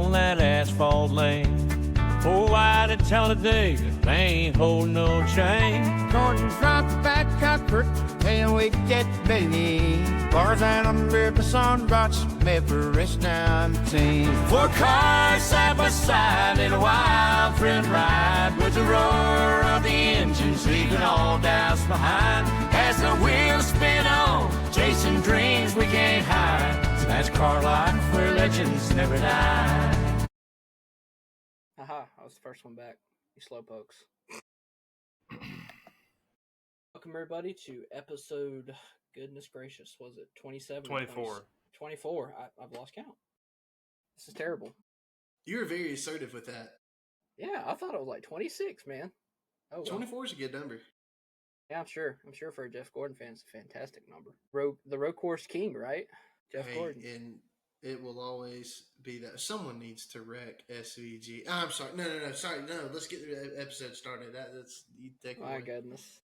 on that asphalt lane. 4 wide at Talladega, they ain't holding no chain. Gordon's right back comfort, and we get Benny. Bars and under the sun, watch me for rest 19. 4 cars side by side in a wild friend ride, with the roar of the engines leaving all doubts behind. As the wheels spin on, chasing dreams we can't hide. That's car life where legends never die. Aha, I was the first one back. You slowpokes. Welcome, everybody, to episode, goodness gracious, was it 27? 24. 24. I've lost count. This is terrible. You were very assertive with that. Yeah, I thought it was like 26, man. Oh, well. 24 is a good number. Yeah, I'm sure. I'm sure for a Jeff Gordon fan, it's a fantastic number. The road course king, right? Jeff Gordon. And it will always be that. Someone needs to wreck SVG. I'm sorry. No. Sorry. No, let's get the episode started. That's you take My away. goodness.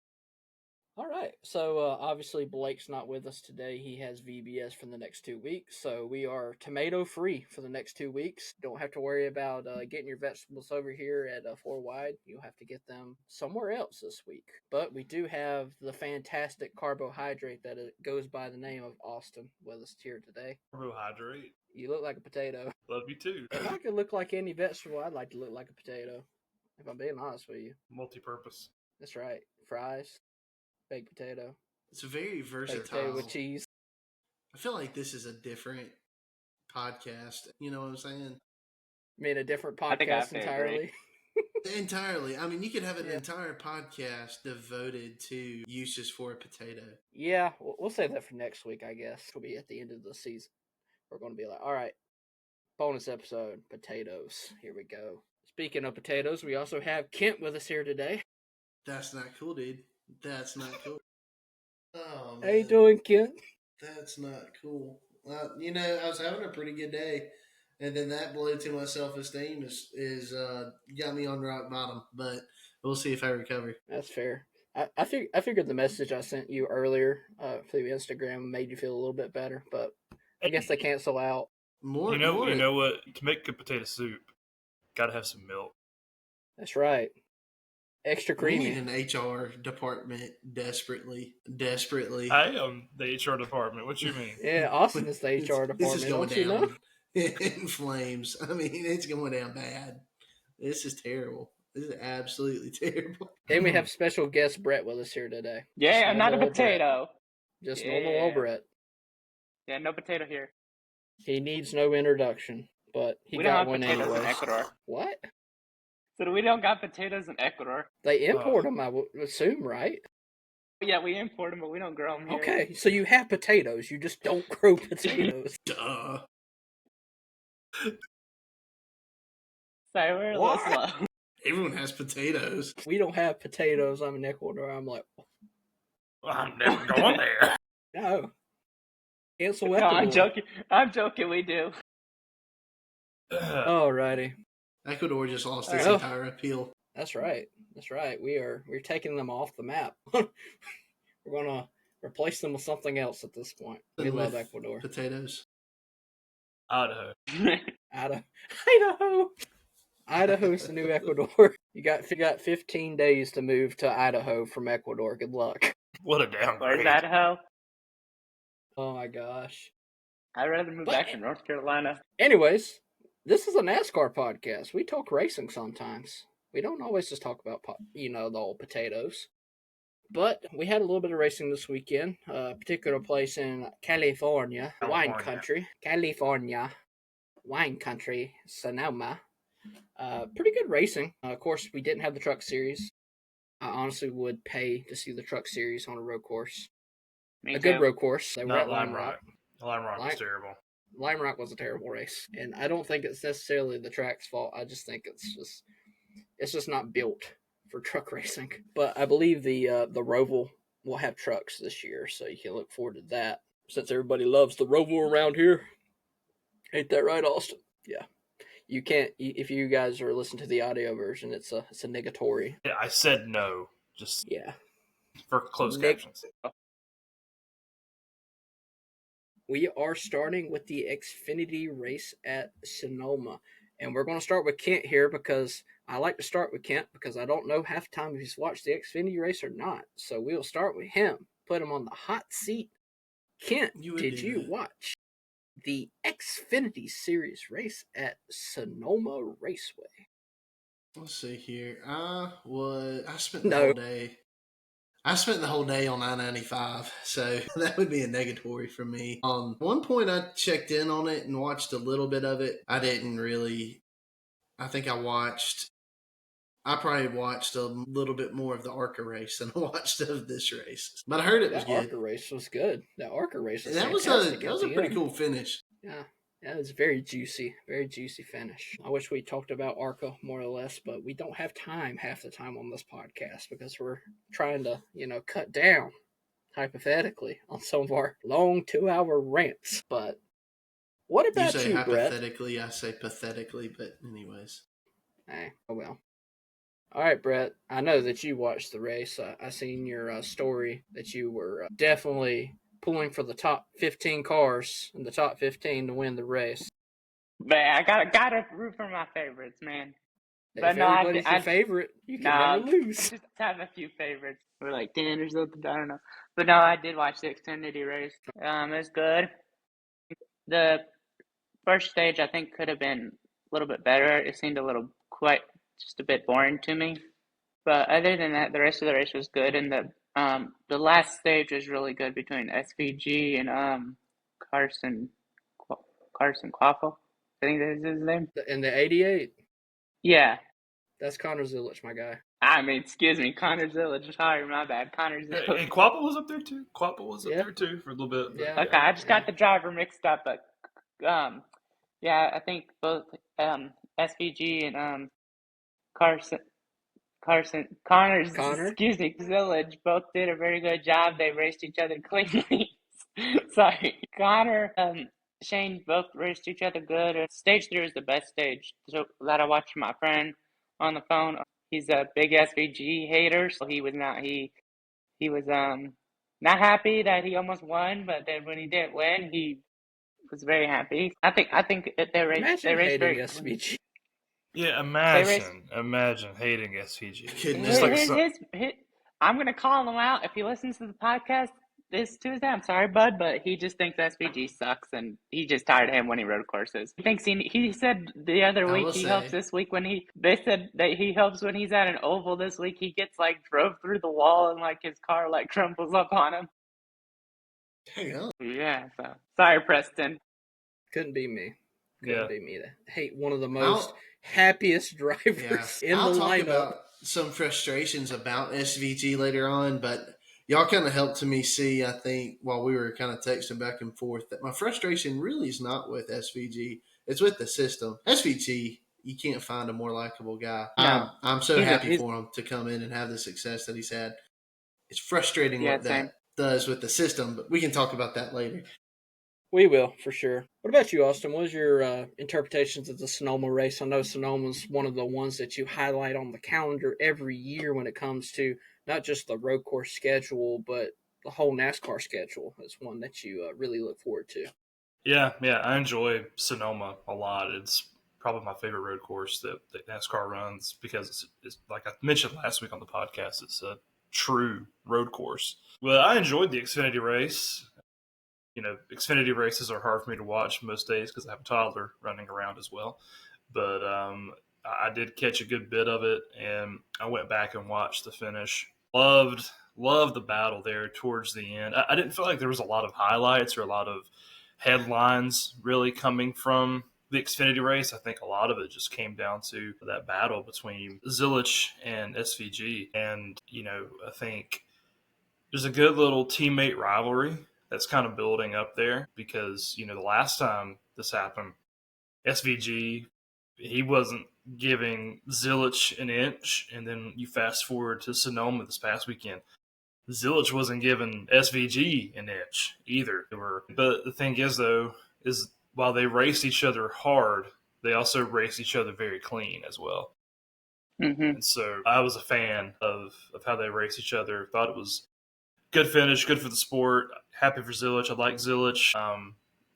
All right. So, obviously, Blake's not with us today. He has VBS for the next 2 weeks. So, we are tomato-free for the next 2 weeks. Don't have to worry about getting your vegetables over here at 4 Wide. You'll have to get them somewhere else this week. But we do have the fantastic carbohydrate that goes by the name of Austin with us here today. Carbohydrate. You look like a potato. Love you too. If I could look like any vegetable, I'd like to look like a potato. If I'm being honest with you. Multi-purpose. That's right. Fries. Baked potato. It's very Baked versatile. potato with cheese. I feel like this is a different podcast. You know what I'm saying? I mean, a different I think I have podcast to entirely. Entirely. I mean, you could have an entire podcast devoted to uses for a potato. Yeah, we'll save that for next week, I guess. It'll be at the end of the season. We're going to be like, all right, bonus episode, potatoes. Here we go. Speaking of potatoes, we also have Kent with us here today. That's not cool, dude. That's not cool. Oh, man. How you doing, Kent? That's not cool. I was having a pretty good day, and then that blow to my self-esteem is got me on rock bottom. But we'll see if I recover. That's fair. I figured the message I sent you earlier through Instagram made you feel a little bit better, but I guess they cancel out. You know what? To make good potato soup, gotta have some milk. That's right. Extra We creamy. need an HR department desperately. I am the HR department. What you mean? Yeah, Austin is the HR department. This is going Don't you down know? in flames. I mean, it's going down bad. This is terrible. This is absolutely terrible. And we have special guest Brett with us here today. Yeah, Just I'm not a normal old Brett. potato. Just Yeah. normal old Brett. Yeah, no potato here. He needs no introduction, but he We don't got have one potatoes anyway. in Ecuador. What? So we don't got potatoes in Ecuador. They import them, I would assume, right? Yeah, we import them, but we don't grow them here. Okay, so you have potatoes, you just don't grow potatoes. Duh. Sorry, we're a little slow. Everyone has potatoes. We don't have potatoes. I'm in Ecuador. I'm like, I'm never going there. no. Cancel No, Ecuador. I'm joking. I'm joking. We do. Alrighty. Ecuador just lost its Oh. entire appeal. That's right. That's right. We're taking them off the map. We're gonna replace them with something else at this point. We With love Ecuador. Potatoes. Idaho. Idaho. Idaho's the new Ecuador. You got 15 days to move to Idaho from Ecuador. Good luck. What a Where's downgrade. Idaho? Oh my gosh. I'd rather move back to North Carolina. Anyways, this is a NASCAR podcast. We talk racing sometimes. We don't always just talk about, the old potatoes. But we had a little bit of racing this weekend. A particular place in California, wine country. California, wine country, Sonoma. Pretty good racing. Of course, we didn't have the truck series. I honestly would pay to see the truck series on a road course. Me A good too. road course. They were Not at Lime Lime Rock. Rock. Lime Rock was terrible. Lime Rock was a terrible race, and I don't think it's necessarily the track's fault. I just think it's just not built for truck racing. But I believe the Roval will have trucks this year, so you can look forward to that. Since everybody loves the Roval around here, ain't that right, Austin? Yeah, you can't. If you guys are listening to the audio version, it's a negatory. Yeah, I said no, just Yeah. for closed Nick- captions. We are starting with the Xfinity race at Sonoma. And we're going to start with Kent here because I like to start with Kent because I don't know half the time if he's watched the Xfinity race or not. So we'll start with him, put him on the hot seat. Kent, did you watch the Xfinity Series race at Sonoma Raceway? Let's see here. I spent the whole day. I spent the whole day on I-95, so that would be a negatory for me. One point I checked in on it and watched a little bit of it. I didn't really. I think I probably watched a little bit more of the ARCA race than I watched of this race. But I heard it was good. That ARCA race was good. That ARCA race was that was a pretty cool finish. Yeah. Yeah, it's very juicy finish. I wish we talked about ARCA more or less, but we don't have time half the time on this podcast because we're trying to, cut down, hypothetically, on some of our long 2-hour rants. But what about you, Brett? Hypothetically, I say pathetically, but anyways. Oh well. All right, Brett, I know that you watched the race. I seen your story that you were definitely pulling for the top 15 cars in the top 15 to win the race. Man, I gotta root for my favorites, man. But if everybody's your favorite, you can never lose. Just have a few favorites. Or like 10 or something, I don't know. But no, I did watch the Xfinity race. It was good. The first stage, I think, could have been a little bit better. It seemed just a bit boring to me. But other than that, the rest of the race was good. And the last stage was really good between SVG and Carson Quaffle. I think that is his name. In the 88? Yeah. That's Connor Zilisch, my guy. I mean, excuse me, Connor Zilisch. Sorry, my bad. Connor Zilisch. And Quaffle was up there too. Quaffle was up there too for a little bit. Yeah. Okay, I just got the driver mixed up, but yeah, I think both SVG and Connor, excuse me, Zilisch both did a very good job. They raced each other cleanly. Sorry, Connor, Shane both raced each other good. Stage 3 is the best stage. So that I watched my friend on the phone. He's a big SVG hater, so he was not happy that he almost won, but then when he didn't win, he was very happy. I think they raced very SVG. Yeah, imagine hating SVG. I'm gonna call him out if he listens to the podcast this Tuesday. I'm sorry, bud, but he just thinks SVG sucks, and he just tired of him when he rode courses. He said the other week he helps this week they said that he helps when he's at an oval this week. He gets drove through the wall and his car crumbles up on him. Yeah, so sorry, Preston. Couldn't be me. Couldn't be me to hate one of the most happiest drivers in the lineup. I'll talk about some frustrations about SVG later on, but y'all kind of helped me see, I think, while we were kind of texting back and forth, that my frustration really is not with SVG. It's with the system. SVG, you can't find a more likable guy. No. I'm so happy for him to come in and have the success that he's had. It's frustrating what that does with the system, but we can talk about that later. We will, for sure. What about you, Austin? What was your interpretations of the Sonoma race? I know Sonoma's one of the ones that you highlight on the calendar every year when it comes to not just the road course schedule, but the whole NASCAR schedule is one that you really look forward to. Yeah, I enjoy Sonoma a lot. It's probably my favorite road course that NASCAR runs because it's like I mentioned last week on the podcast, it's a true road course. Well, I enjoyed the Xfinity race. Xfinity races are hard for me to watch most days because I have a toddler running around as well. But I did catch a good bit of it, and I went back and watched the finish. Loved the battle there towards the end. I didn't feel like there was a lot of highlights or a lot of headlines really coming from the Xfinity race. I think a lot of it just came down to that battle between Zilisch and SVG. And, I think there's a good little teammate rivalry that's kind of building up there because, the last time this happened, SVG, he wasn't giving Zilisch an inch. And then you fast forward to Sonoma this past weekend. Zilisch wasn't giving SVG an inch either. But the thing is, though, is while they raced each other hard, they also raced each other very clean as well. Mm-hmm. And so I was a fan of how they raced each other. Thought it was good finish, good for the sport. Happy for Zilisch. I like Zilisch.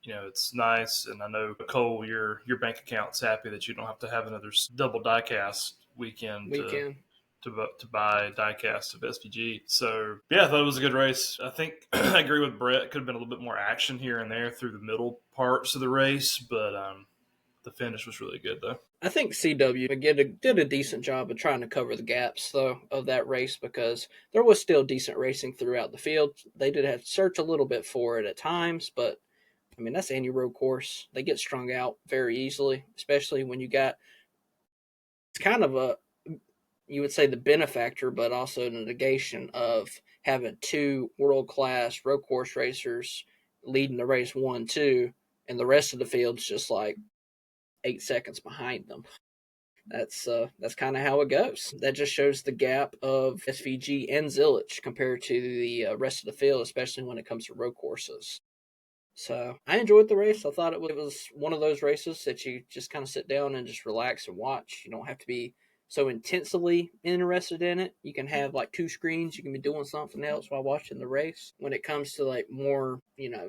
it's nice. And I know, Cole, your bank account's happy that you don't have to have another double diecast weekend to buy diecast of SVG. So, yeah, I thought it was a good race. I think I agree with Brett. Could have been a little bit more action here and there through the middle parts of the race, but the finish was really good, though. I think CW did a decent job of trying to cover the gaps, though, of that race, because there was still decent racing throughout the field. They did have to search a little bit for it at times, but, I mean, that's any road course. They get strung out very easily, especially when you got – it's kind of you would say the benefactor, but also the negation of having two world-class road course racers leading the race 1-2, and the rest of the field's just like 8 seconds behind them. That's kind of how it goes. That just shows the gap of SVG and Zilisch compared to the rest of the field, especially when it comes to road courses. So I enjoyed the race. I thought it was one of those races that you just kind of sit down and just relax and watch. You don't have to be so intensely interested in it. You can have like 2 screens. You can be doing something else while watching the race. When it comes to like more,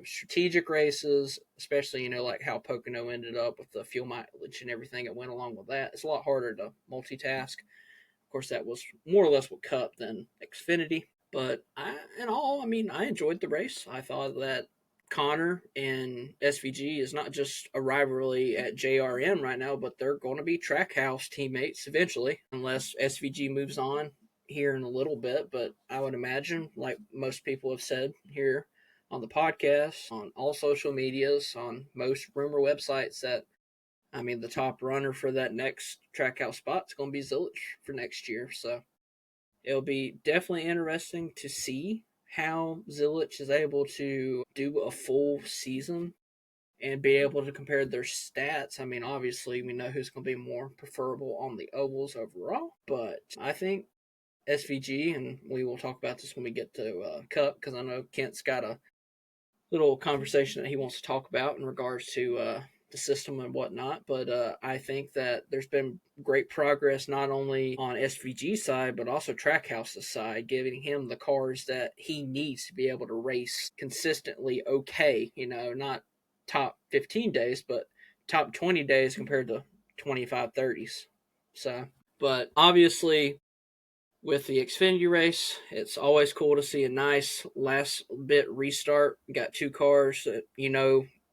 strategic races, especially, like how Pocono ended up with the fuel mileage and everything that went along with that, it's a lot harder to multitask. Of course, that was more or less with Cup than Xfinity. But I enjoyed the race. I thought that Connor and SVG is not just a rivalry at JRM right now, but they're going to be Trackhouse teammates eventually, unless SVG moves on here in a little bit. But I would imagine, like most people have said here on the podcast, on all social medias, on most rumor websites, that the top runner for that next Trackhouse spot is going to be Zilisch for next year. So it'll be definitely interesting to see how Zilisch is able to do a full season and be able to compare their stats. Obviously, we know who's going to be more preferable on the ovals overall, but I think SVG, and we will talk about this when we get to Cup, because I know Kent's got a little conversation that he wants to talk about in regards to the system and whatnot, but I think that there's been great progress not only on SVG's side, but also Trackhouse's side, giving him the cars that he needs to be able to race consistently okay, not top 15 days, but top 20 days compared to 25, 30s. So, but obviously, with the Xfinity race, it's always cool to see a nice last bit restart. You got 2 cars that,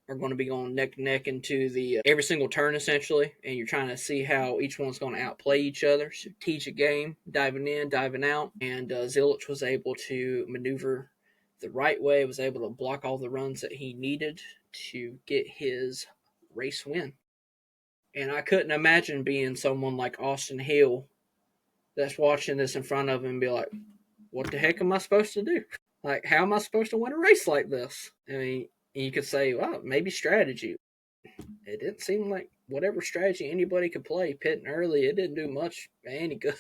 are going to be going neck to neck into the every single turn, essentially, and you're trying to see how each one's going to outplay each other. Strategic game, diving in, diving out, and Zilisch was able to maneuver the right way, was able to block all the runs that he needed to get his race win. And I couldn't imagine being someone like Austin Hill that's watching this in front of him and be like, what the heck am I supposed to do? Like, how am I supposed to win a race like this? You could say, well, maybe strategy. It didn't seem like whatever strategy anybody could play, pitting early, it didn't do much any good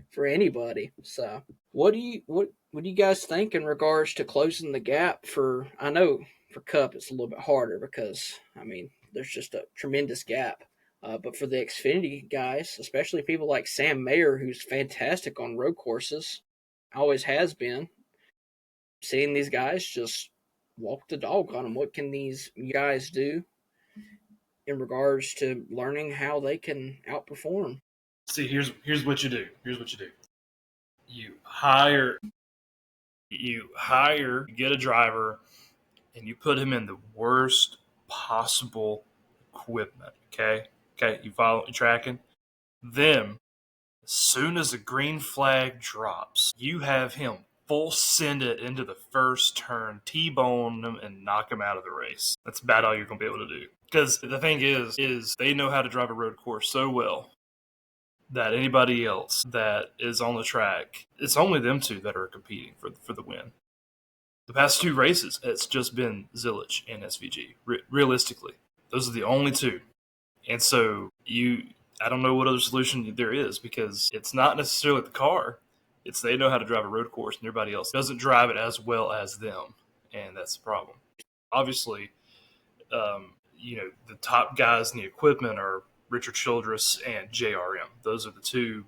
for anybody. So, what do you guys think in regards to closing the gap for? I know for Cup it's a little bit harder because there's just a tremendous gap. But for the Xfinity guys, especially people like Sam Mayer, who's fantastic on road courses, always has been, seeing these guys just walk the dog on them. What can these guys do in regards to learning how they can outperform? See, here's what you do. You get a driver, and you put him in the worst possible equipment. Okay, you tracking? Then, as soon as the green flag drops, you have him full send it into the first turn, T-bone them, and knock him out of the race. That's about all you're going to be able to do. Because the thing is they know how to drive a road course so well that anybody else that is on the track, it's only them 2 that are competing for the win. The past 2 races, it's just been Zilisch and SVG. Realistically, those are the only 2. And so I don't know what other solution there is, because it's not necessarily the car. It's they know how to drive a road course, and everybody else doesn't drive it as well as them, and that's the problem. Obviously, the top guys in the equipment are Richard Childress and JRM. Those are the 2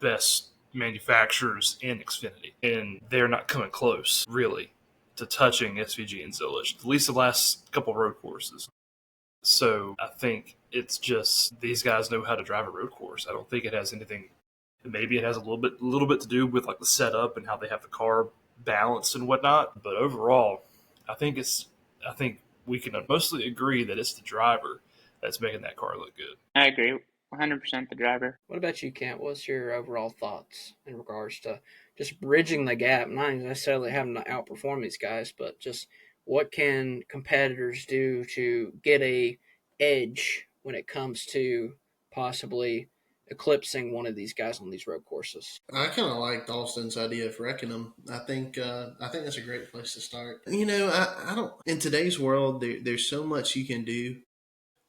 best manufacturers in Xfinity, and they're not coming close, really. to touching SVG and Zilisch, at least the last couple of road courses. So I think it's just these guys know how to drive a road course. I don't think it has anything. Maybe it has a little bit to do with like the setup and how they have the car balanced and whatnot. But overall, I think we can mostly agree that it's the driver that's making that car look good. I agree. 100% the driver. What about you, Kent? What's your overall thoughts in regards to just bridging the gap? Not necessarily having to outperform these guys, but just what can competitors do to get a edge when it comes to possibly eclipsing one of these guys on these road courses? I kind of like Austin's idea of wrecking them. I think that's a great place to start. I don't. In today's world, there's so much you can do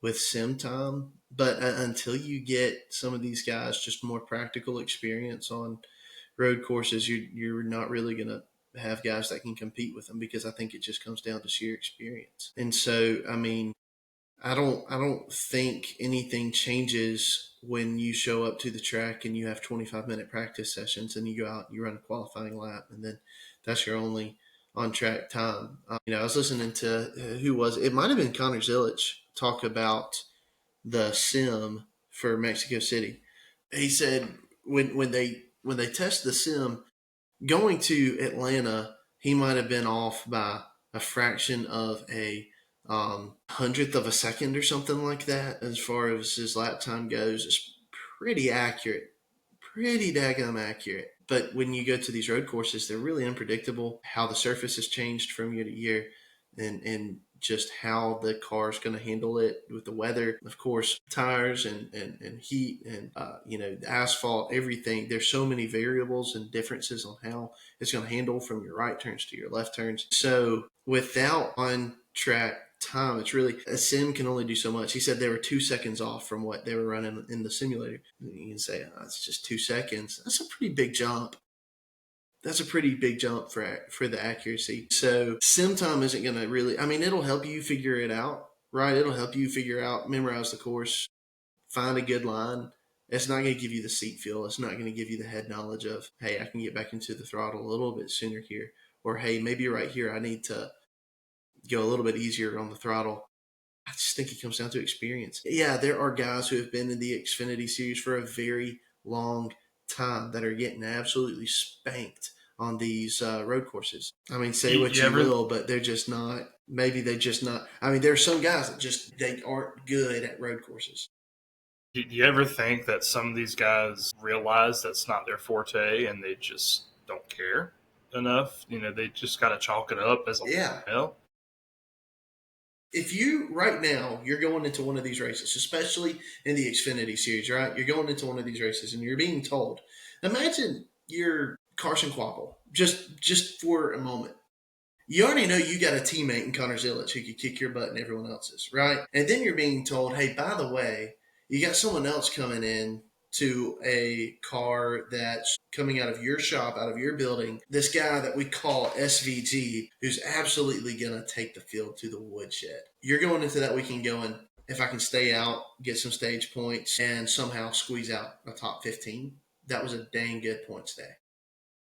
with sim time, but until you get some of these guys just more practical experience on road courses, you're not really gonna have guys that can compete with them, because I think it just comes down to sheer experience. And so, I mean, I don't think anything changes when you show up to the track and you have 25-minute practice sessions and you go out, you run a qualifying lap, and then that's your only on track time. I was listening to it might have been Connor Zilisch talk about the sim for Mexico City. He said when they test the sim going to Atlanta, he might have been off by a fraction of a hundredth of a second or something like that as far as his lap time goes. It's pretty accurate, pretty daggum accurate. But when you go to these road courses, they're really unpredictable. How the surface has changed from year to year, and just how the car is going to handle it with the weather, of course, tires and heat and the asphalt, everything. There's so many variables and differences on how it's going to handle from your right turns to your left turns. So without on track time, it's really, a sim can only do so much. He said they were 2 seconds off from what they were running in the simulator. You can say, oh, it's just 2 seconds. That's a pretty big jump. That's a pretty big jump for the accuracy. So sim time isn't going to really, it'll help you figure it out, right? It'll help you figure out, memorize the course, find a good line. It's not going to give you the seat feel. It's not going to give you the head knowledge of, hey, I can get back into the throttle a little bit sooner here. Or, hey, maybe right here I need to go a little bit easier on the throttle. I just think it comes down to experience. Yeah, there are guys who have been in the Xfinity Series for a very long time that are getting absolutely spanked on these road courses. Say what you will, but they're just not. Maybe they just not. There are some guys that they aren't good at road courses. Do you ever think that some of these guys realize that's not their forte and they just don't care enough? They just got to chalk it up as a If you, right now, you're going into one of these races, especially in the Xfinity Series, right? You're going into one of these races and you're being told, imagine you're Carson Quapple, just for a moment. You already know you got a teammate in Connor Zilisch who could kick your butt and everyone else's, right? And then you're being told, hey, by the way, you got someone else coming in to a car that's coming out of your shop, out of your building, this guy that we call SVG, who's absolutely going to take the field to the woodshed. You're going into that weekend going, if I can stay out, get some stage points, and somehow squeeze out a top 15, that was a dang good points day.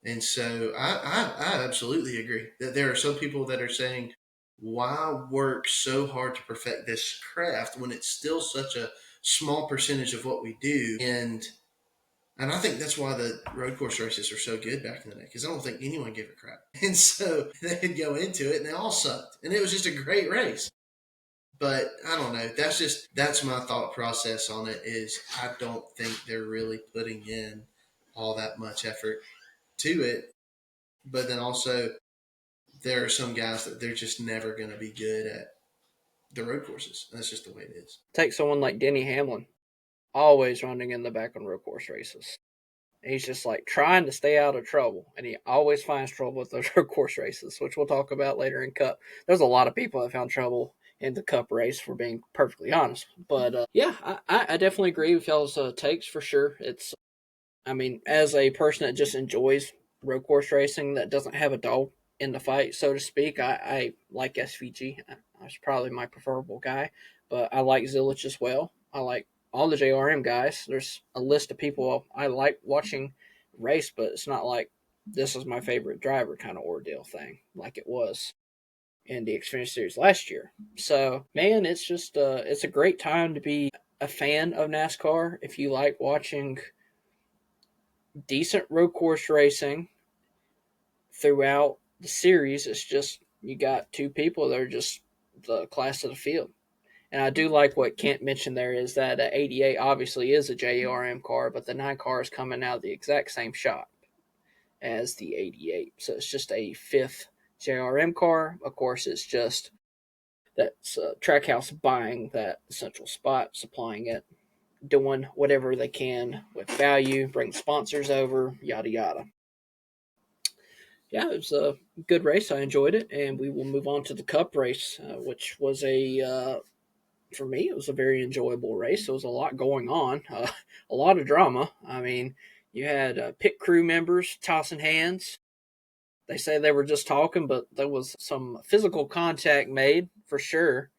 And so I absolutely agree that there are some people that are saying, why work so hard to perfect this craft when it's still such a small percentage of what we do? And I think that's why the road course races are so good back in the day, because I don't think anyone gave a crap. And so they'd go into it and they all sucked. And it was just a great race. But I don't know. That's my thought process on it, is I don't think they're really putting in all that much effort to it. But then also there are some guys that they're just never going to be good at the road courses. That's just the way it is. Take someone like Denny Hamlin, always running in the back on road course races. He's just like trying to stay out of trouble, and he always finds trouble with those road course races, which we'll talk about later in Cup. There's a lot of people that found trouble in the Cup race, for being perfectly honest. But I definitely agree with y'all's takes for sure. It's, as a person that just enjoys road course racing, that doesn't have a dog in the fight, so to speak, I like SVG. That's probably my preferable guy, but I like Zilisch as well. I like all the JRM guys. There's a list of people I like watching race, but it's not like this is my favorite driver kind of ordeal thing, like it was in the Xfinity Series last year. So, man, it's just it's a great time to be a fan of NASCAR if you like watching decent road course racing throughout the series. It's just you got two people that are just the class of the field. And I do like what Kent mentioned there is that 88 obviously is a JRM car, but the 9 car is coming out of the exact same shop as the 88. So it's just a 5th JRM car. Of course, it's just that's Trackhouse buying that central spot, supplying it, doing whatever they can with value, bring sponsors over, yada yada. Yeah, it was a good race. I enjoyed it, and we will move on to the Cup race, which was for me, it was a very enjoyable race. There was a lot going on, a lot of drama. I mean, you had pit crew members tossing hands. They say they were just talking, but there was some physical contact made for sure.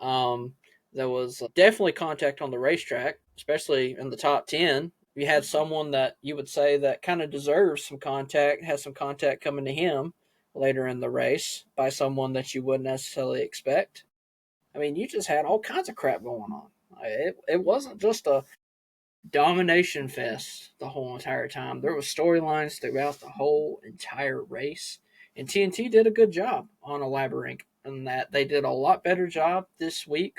Um, there was definitely contact on the racetrack, especially in the top 10. You had someone that you would say that kind of deserves some contact, has some contact coming to him later in the race by someone that you wouldn't necessarily expect. I mean, you just had all kinds of crap going on. It wasn't just a domination fest the whole entire time. There was storylines throughout the whole entire race, and TNT did a good job on elaborating on that. They did a lot better job this week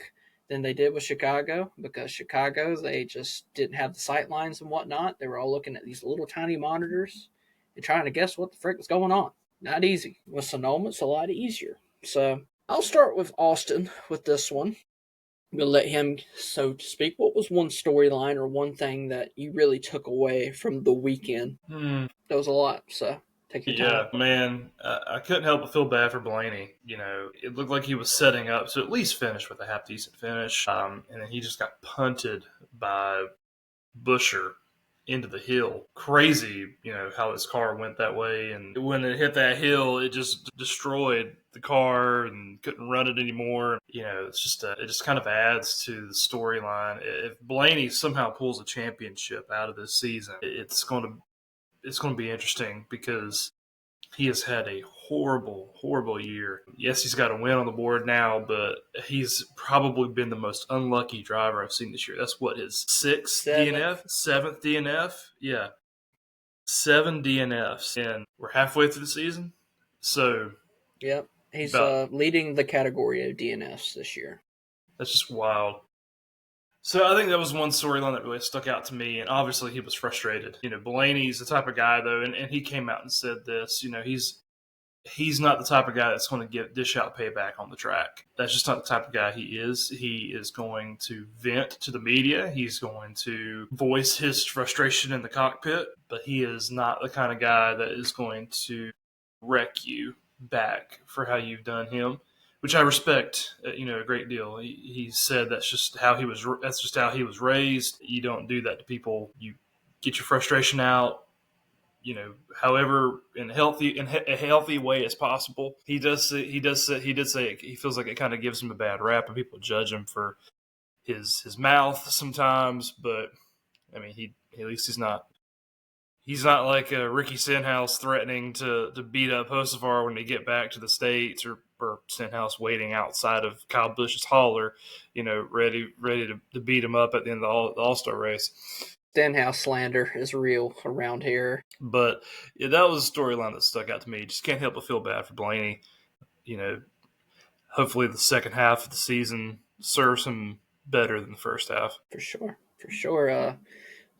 than they did with Chicago, because Chicago, they just didn't have the sight lines and whatnot. They were all looking at these little tiny monitors and trying to guess what the frick was going on. Not easy. With Sonoma, it's a lot easier. So I'll start with Austin with this one. We'll let him, so to speak. What was one storyline or one thing that you really took away from the weekend? That was a lot, so take your time. Yeah, man, I couldn't help but feel bad for Blaney. It looked like he was setting up to at least finish with a half-decent finish, and then he just got punted by Busher into the hill. Crazy, how his car went that way, and when it hit that hill, it just destroyed the car and couldn't run it anymore. It's just it just kind of adds to the storyline. If Blaney somehow pulls a championship out of this season, it's going to be interesting, because he has had a horrible, horrible year. Yes, he's got a win on the board now, but he's probably been the most unlucky driver I've seen this year. That's what, his seventh DNF? Yeah. 7 DNFs. And we're halfway through the season. So. Yep. He's leading the category of DNFs this year. That's just wild. So I think that was one storyline that really stuck out to me, and obviously he was frustrated. Blaney's the type of guy, though, and he came out and said this, he's not the type of guy that's going to dish out payback on the track. That's just not the type of guy he is. He is going to vent to the media. He's going to voice his frustration in the cockpit, but he is not the kind of guy that is going to wreck you back for how you've done him, which I respect, a great deal. He said that's just how he was raised. You don't do that to people. You get your frustration out, however in a healthy way as possible. He did say he feels like it kind of gives him a bad rap, and people judge him for his mouth sometimes. But I mean, at least he's not like Ricky Stenhouse threatening to beat up Hocevar when they get back to the States, or Stenhouse waiting outside of Kyle Busch's hauler, ready to beat him up at the end of the All-Star race. Stenhouse slander is real around here. But yeah, that was a storyline that stuck out to me. Just can't help but feel bad for Blaney. Hopefully the second half of the season serves him better than the first half. For sure.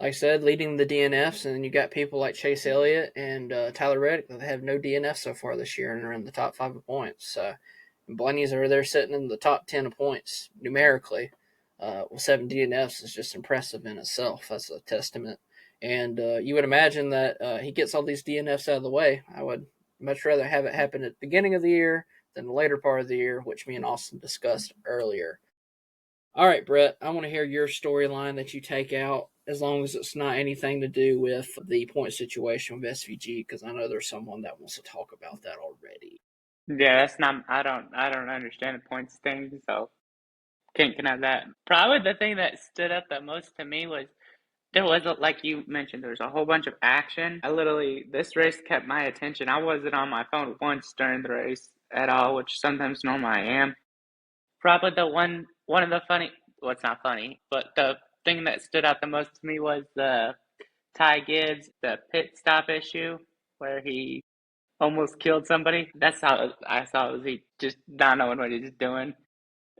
Like I said, leading the DNFs, and you got people like Chase Elliott and Tyler Reddick that have no DNFs so far this year and are in the top 5 of points. Blaney's over there sitting in the top 10 of points numerically. With 7 DNFs is just impressive in itself. That's a testament. And you would imagine that he gets all these DNFs out of the way. I would much rather have it happen at the beginning of the year than the later part of the year, which me and Austin discussed earlier. All right, Brett, I want to hear your storyline that you take out, as long as it's not anything to do with the point situation with SVG, because I know there's someone that wants to talk about that already. Yeah, that's not. I don't understand the points thing, so can't have that. Probably the thing that stood out the most to me was There was, like you mentioned, there was a whole bunch of action. This race kept my attention. I wasn't on my phone once during the race at all, which sometimes normally I am. Probably one of the funny, well, it's not funny, but the thing that stood out the most to me was the Ty Gibbs, the pit stop issue where he almost killed somebody. That's how I saw it, was he just not knowing what he was doing.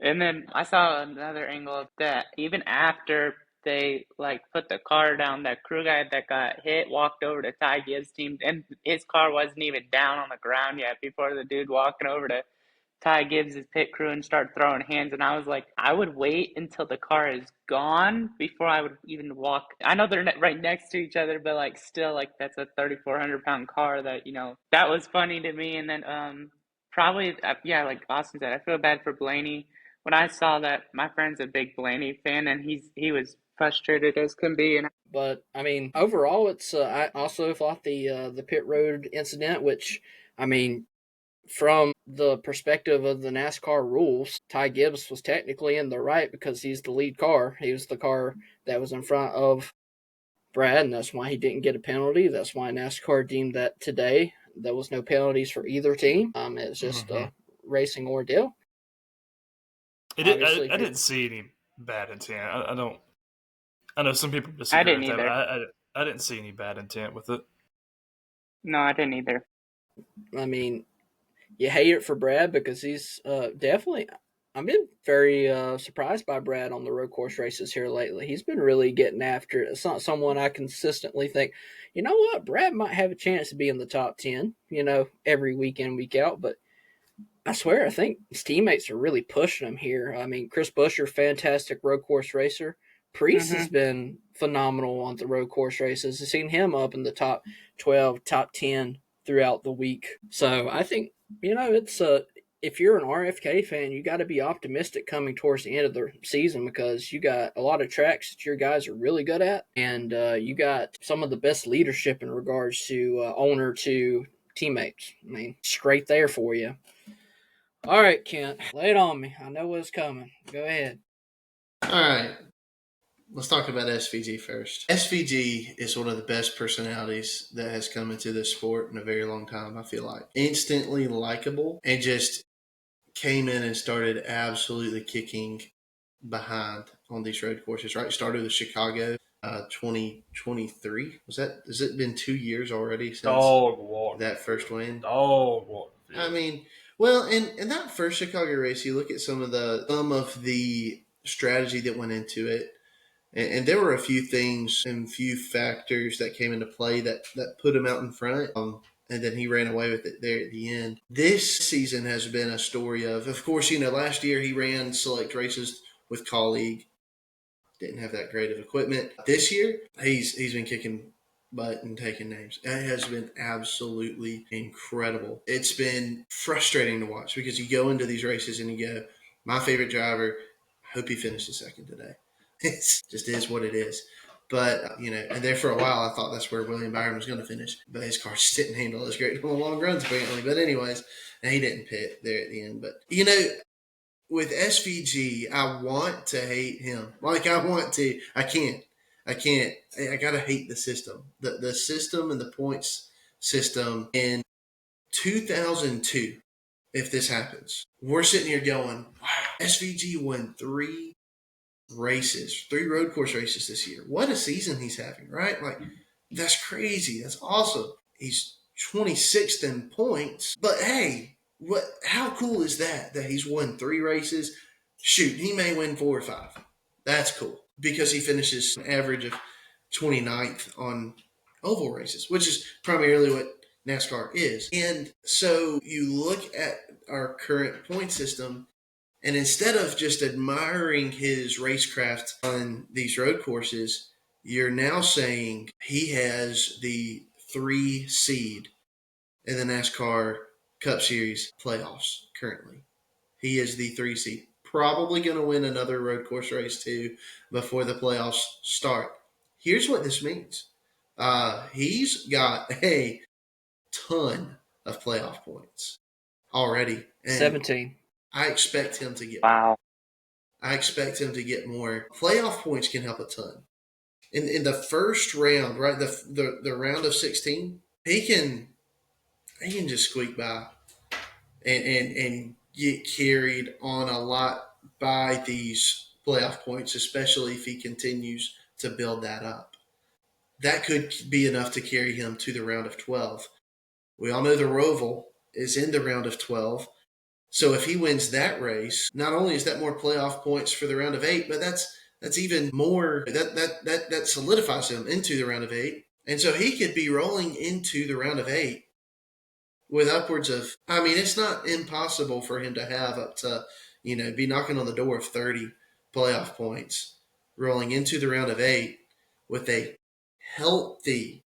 And then I saw another angle of that even after they like put the car down, that crew guy that got hit walked over to Ty Gibbs' team, and his car wasn't even down on the ground yet before the dude walking over to Ty Gibbs' pit crew and start throwing hands. And I was like, I would wait until the car is gone before I would even walk. I know they're right next to each other, but like still, like that's a 3,400-pound car that, that was funny to me. And then probably, yeah, like Austin said, I feel bad for Blaney. When I saw that, my friend's a big Blaney fan, and he was frustrated as can be. But I mean, overall, it's I also thought the pit road incident, which I mean, from the perspective of the NASCAR rules, Ty Gibbs was technically in the right because he's the lead car. He was the car that was in front of Brad, and that's why he didn't get a penalty. That's why NASCAR deemed that today there was no penalties for either team. It's just a racing ordeal. I didn't see any bad intent. I don't. I know some people disagree. I didn't with either. That, I didn't see any bad intent with it. No, I didn't either. I mean, you hate it for Brad because he's definitely. I've been very surprised by Brad on the road course races here lately. He's been really getting after it. It's not someone I consistently think, you know what, Brad might have a chance to be in the top 10, every week in, week out. But I swear, I think his teammates are really pushing him here. I mean, Chris Buescher, fantastic road course racer. Priest has been phenomenal on the road course races. I've seen him up in the top 12, top 10 throughout the week. So I think, it's if you're an RFK fan, you got to be optimistic coming towards the end of the season because you got a lot of tracks that your guys are really good at, and you got some of the best leadership in regards to owner to teammates. I mean, straight there for you. All right, Kent, lay it on me. I know what's coming. Go ahead. All right. Let's talk about SVG first. SVG is one of the best personalities that has come into this sport in a very long time, I feel like. Instantly likable and just came in and started absolutely kicking behind on these road courses, right? Started with Chicago 2023. Has it been 2 years already since that first win? Yeah. I mean, well, in that first Chicago race, you look at some of the strategy that went into it. And there were a few things and few factors that came into play that put him out in front. And then he ran away with it there at the end. This season has been a story of course, last year he ran select races with colleague. Didn't have that great of equipment. This year, he's been kicking butt and taking names. It has been absolutely incredible. It's been frustrating to watch because you go into these races and you go, my favorite driver, I hope he finishes second today. It just is what it is. But, and there for a while, I thought that's where William Byron was going to finish. But his car just didn't handle as great on the long runs, apparently. But anyways, and he didn't pit there at the end. But, with SVG, I want to hate him. Like, I can't. I got to hate the system. The system and the points system in 2002, if this happens, we're sitting here going, wow, SVG won 3 road course races this year. What a season he's having, right? Like, that's crazy. That's awesome. He's 26th in points. But hey, how cool is that he's won 3 races? Shoot, he may win 4 or 5. That's cool because he finishes an average of 29th on oval races, which is primarily what NASCAR is. And so you look at our current point system, and instead of just admiring his racecraft on these road courses, you're now saying he has the 3 seed in the NASCAR Cup Series playoffs currently. He is the 3 seed. Probably going to win another road course race too before the playoffs start. Here's what this means. He's got a ton of playoff points already. And 17. I expect him to get Wow. I expect him to get more. Playoff points can help a ton. in the first round, right, the round of 16, he can just squeak by and get carried on a lot by these playoff points, especially if he continues to build that up. That could be enough to carry him to the round of 12. We all know the Roval is in the round of 12. So if he wins that race, not only is that more playoff points for the round of 8, but that's even more that solidifies him into the round of 8. And so he could be rolling into the round of 8 with upwards of, I mean, it's not impossible for him to have up to, be knocking on the door of 30 playoff points rolling into the round of 8 with a healthy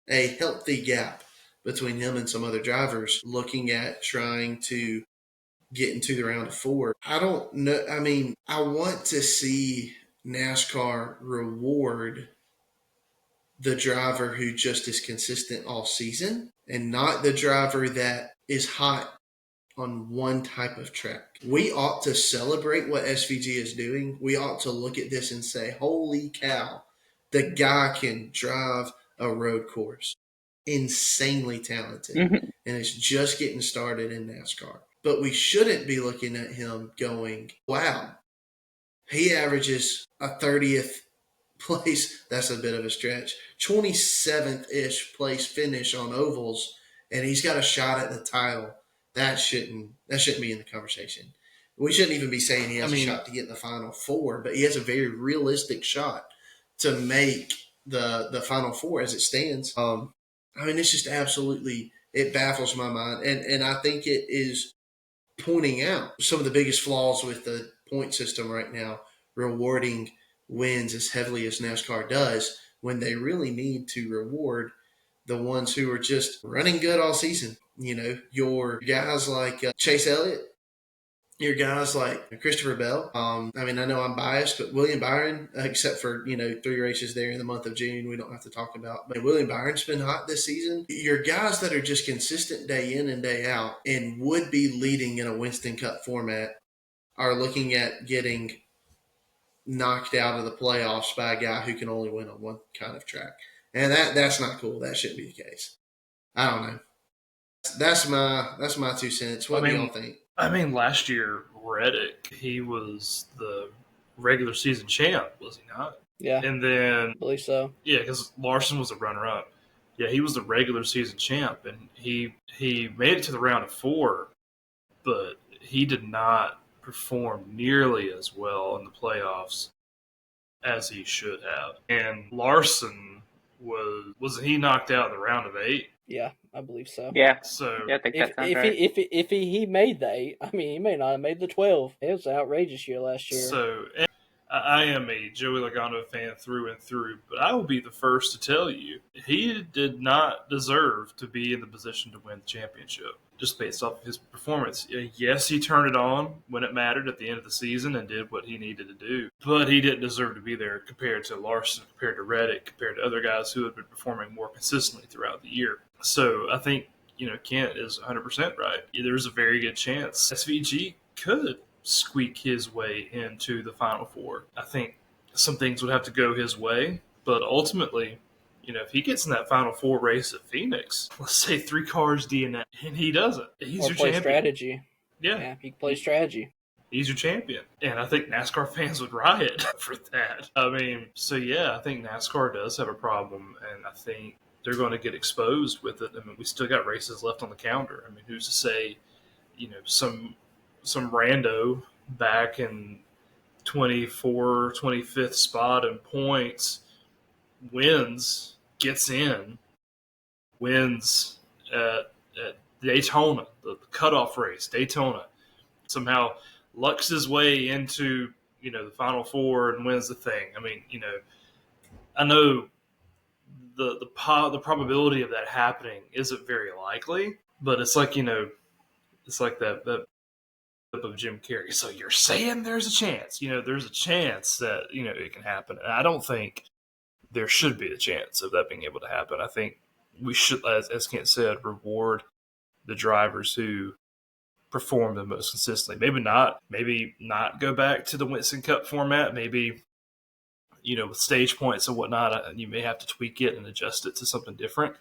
gap between him and some other drivers looking at trying to get into the round of 4. I don't know. I mean, I want to see NASCAR reward the driver who just is consistent all season and not the driver that is hot on one type of track. We ought to celebrate what SVG is doing. We ought to look at this and say, holy cow, the guy can drive a road course. Insanely talented. Mm-hmm. And it's just getting started in NASCAR. But we shouldn't be looking at him going, wow, he averages a 30th place. That's a bit of a stretch. 27th-ish place finish on ovals, and he's got a shot at the title. That shouldn't be in the conversation. We shouldn't even be saying he has a shot to get in the Final Four, but he has a very realistic shot to make the Final Four as it stands. It's just absolutely, it baffles my mind. And I think it is pointing out some of the biggest flaws with the point system right now, rewarding wins as heavily as NASCAR does when they really need to reward the ones who are just running good all season. Your guys like Chase Elliott, your guys like Christopher Bell. I know I'm biased, but William Byron, except for, 3 races there in the month of June, we don't have to talk about. But William Byron's been hot this season. Your guys that are just consistent day in and day out and would be leading in a Winston Cup format are looking at getting knocked out of the playoffs by a guy who can only win on one kind of track. And that's not cool. That shouldn't be the case. I don't know. That's my 2 cents. What do y'all think? Last year, Reddick, he was the regular season champ, was he not? Yeah. And then, I believe so. Yeah, because Larson was a runner-up. Yeah, he was the regular season champ, and he made it to the round of 4, but he did not perform nearly as well in the playoffs as he should have. And Larson was he knocked out in the round of 8? Yeah, I believe so. Yeah. So Yeah, I think that sounds if right. if he made the 8, he may not have made the 12. It was an outrageous year last year. So I am a Joey Logano fan through and through, but I will be the first to tell you he did not deserve to be in the position to win the championship just based off of his performance. Yes, he turned it on when it mattered at the end of the season and did what he needed to do, but he didn't deserve to be there compared to Larson, compared to Reddick, compared to other guys who had been performing more consistently throughout the year. So I think, Kent is 100% right. There's a very good chance SVG could squeak his way into the Final Four. I think some things would have to go his way, but ultimately, if he gets in that Final Four race at Phoenix, let's say 3 cars DNF, and he doesn't, he's your champion. Strategy. Yeah, he can play strategy. He's your champion. And I think NASCAR fans would riot for that. I think NASCAR does have a problem, and I think they're going to get exposed with it. We still got races left on the calendar. Who's to say, some rando back in 25th spot in points gets in, wins at Daytona, the cutoff race, Daytona, somehow lucks his way into, the Final Four and wins the thing. I know the probability of that happening isn't very likely, but it's like, it's like that of Jim Carrey. So you're saying there's a chance, there's a chance that, it can happen. And I don't think there should be a chance of that being able to happen. I think we should, as Kent said, reward the drivers who perform the most consistently. Maybe not go back to the Winston Cup format. Maybe, with stage points and whatnot, you may have to tweak it and adjust it to something different.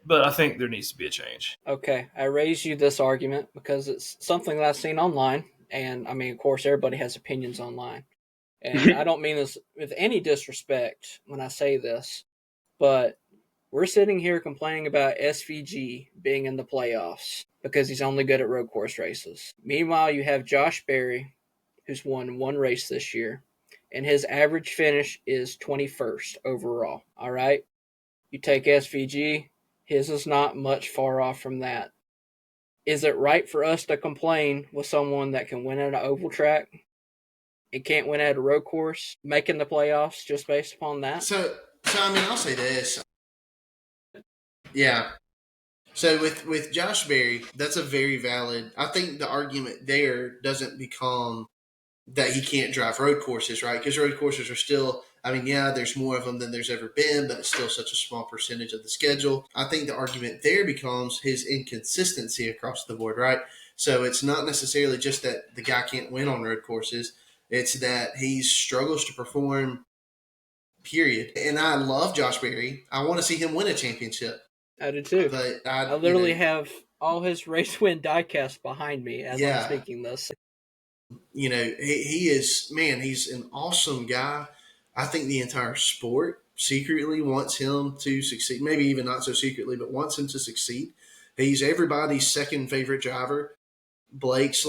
But I think there needs to be a change. Okay, I raise you this argument because it's something that I've seen online. And, I mean, of course, everybody has opinions online. And I don't mean this with any disrespect when I say this, but we're sitting here complaining about SVG being in the playoffs because he's only good at road course races. Meanwhile, you have Josh Berry, who's won one race this year, and his average finish is 21st overall. All right? You take SVG, his is not much far off from that. Is it right for us to complain with someone that can win at an oval track and can't win at a road course, making the playoffs just based upon that? So I mean, I'll say this. Yeah. So with Josh Berry, that's a very valid. I think the argument there doesn't become that he can't drive road courses, right? Because road courses are still, I mean, yeah, there's more of them than there's ever been, but it's still such a small percentage of the schedule. I think the argument there becomes his inconsistency across the board, right? So it's not necessarily just that the guy can't win on road courses. It's that he struggles to perform, period. And I love Josh Berry. I want to see him win a championship. I do too. But I literally have all his race win diecast behind me as I'm speaking this. He is, man, he's an awesome guy. I think the entire sport secretly wants him to succeed. Maybe even not so secretly, but wants him to succeed. He's everybody's second favorite driver. Blake's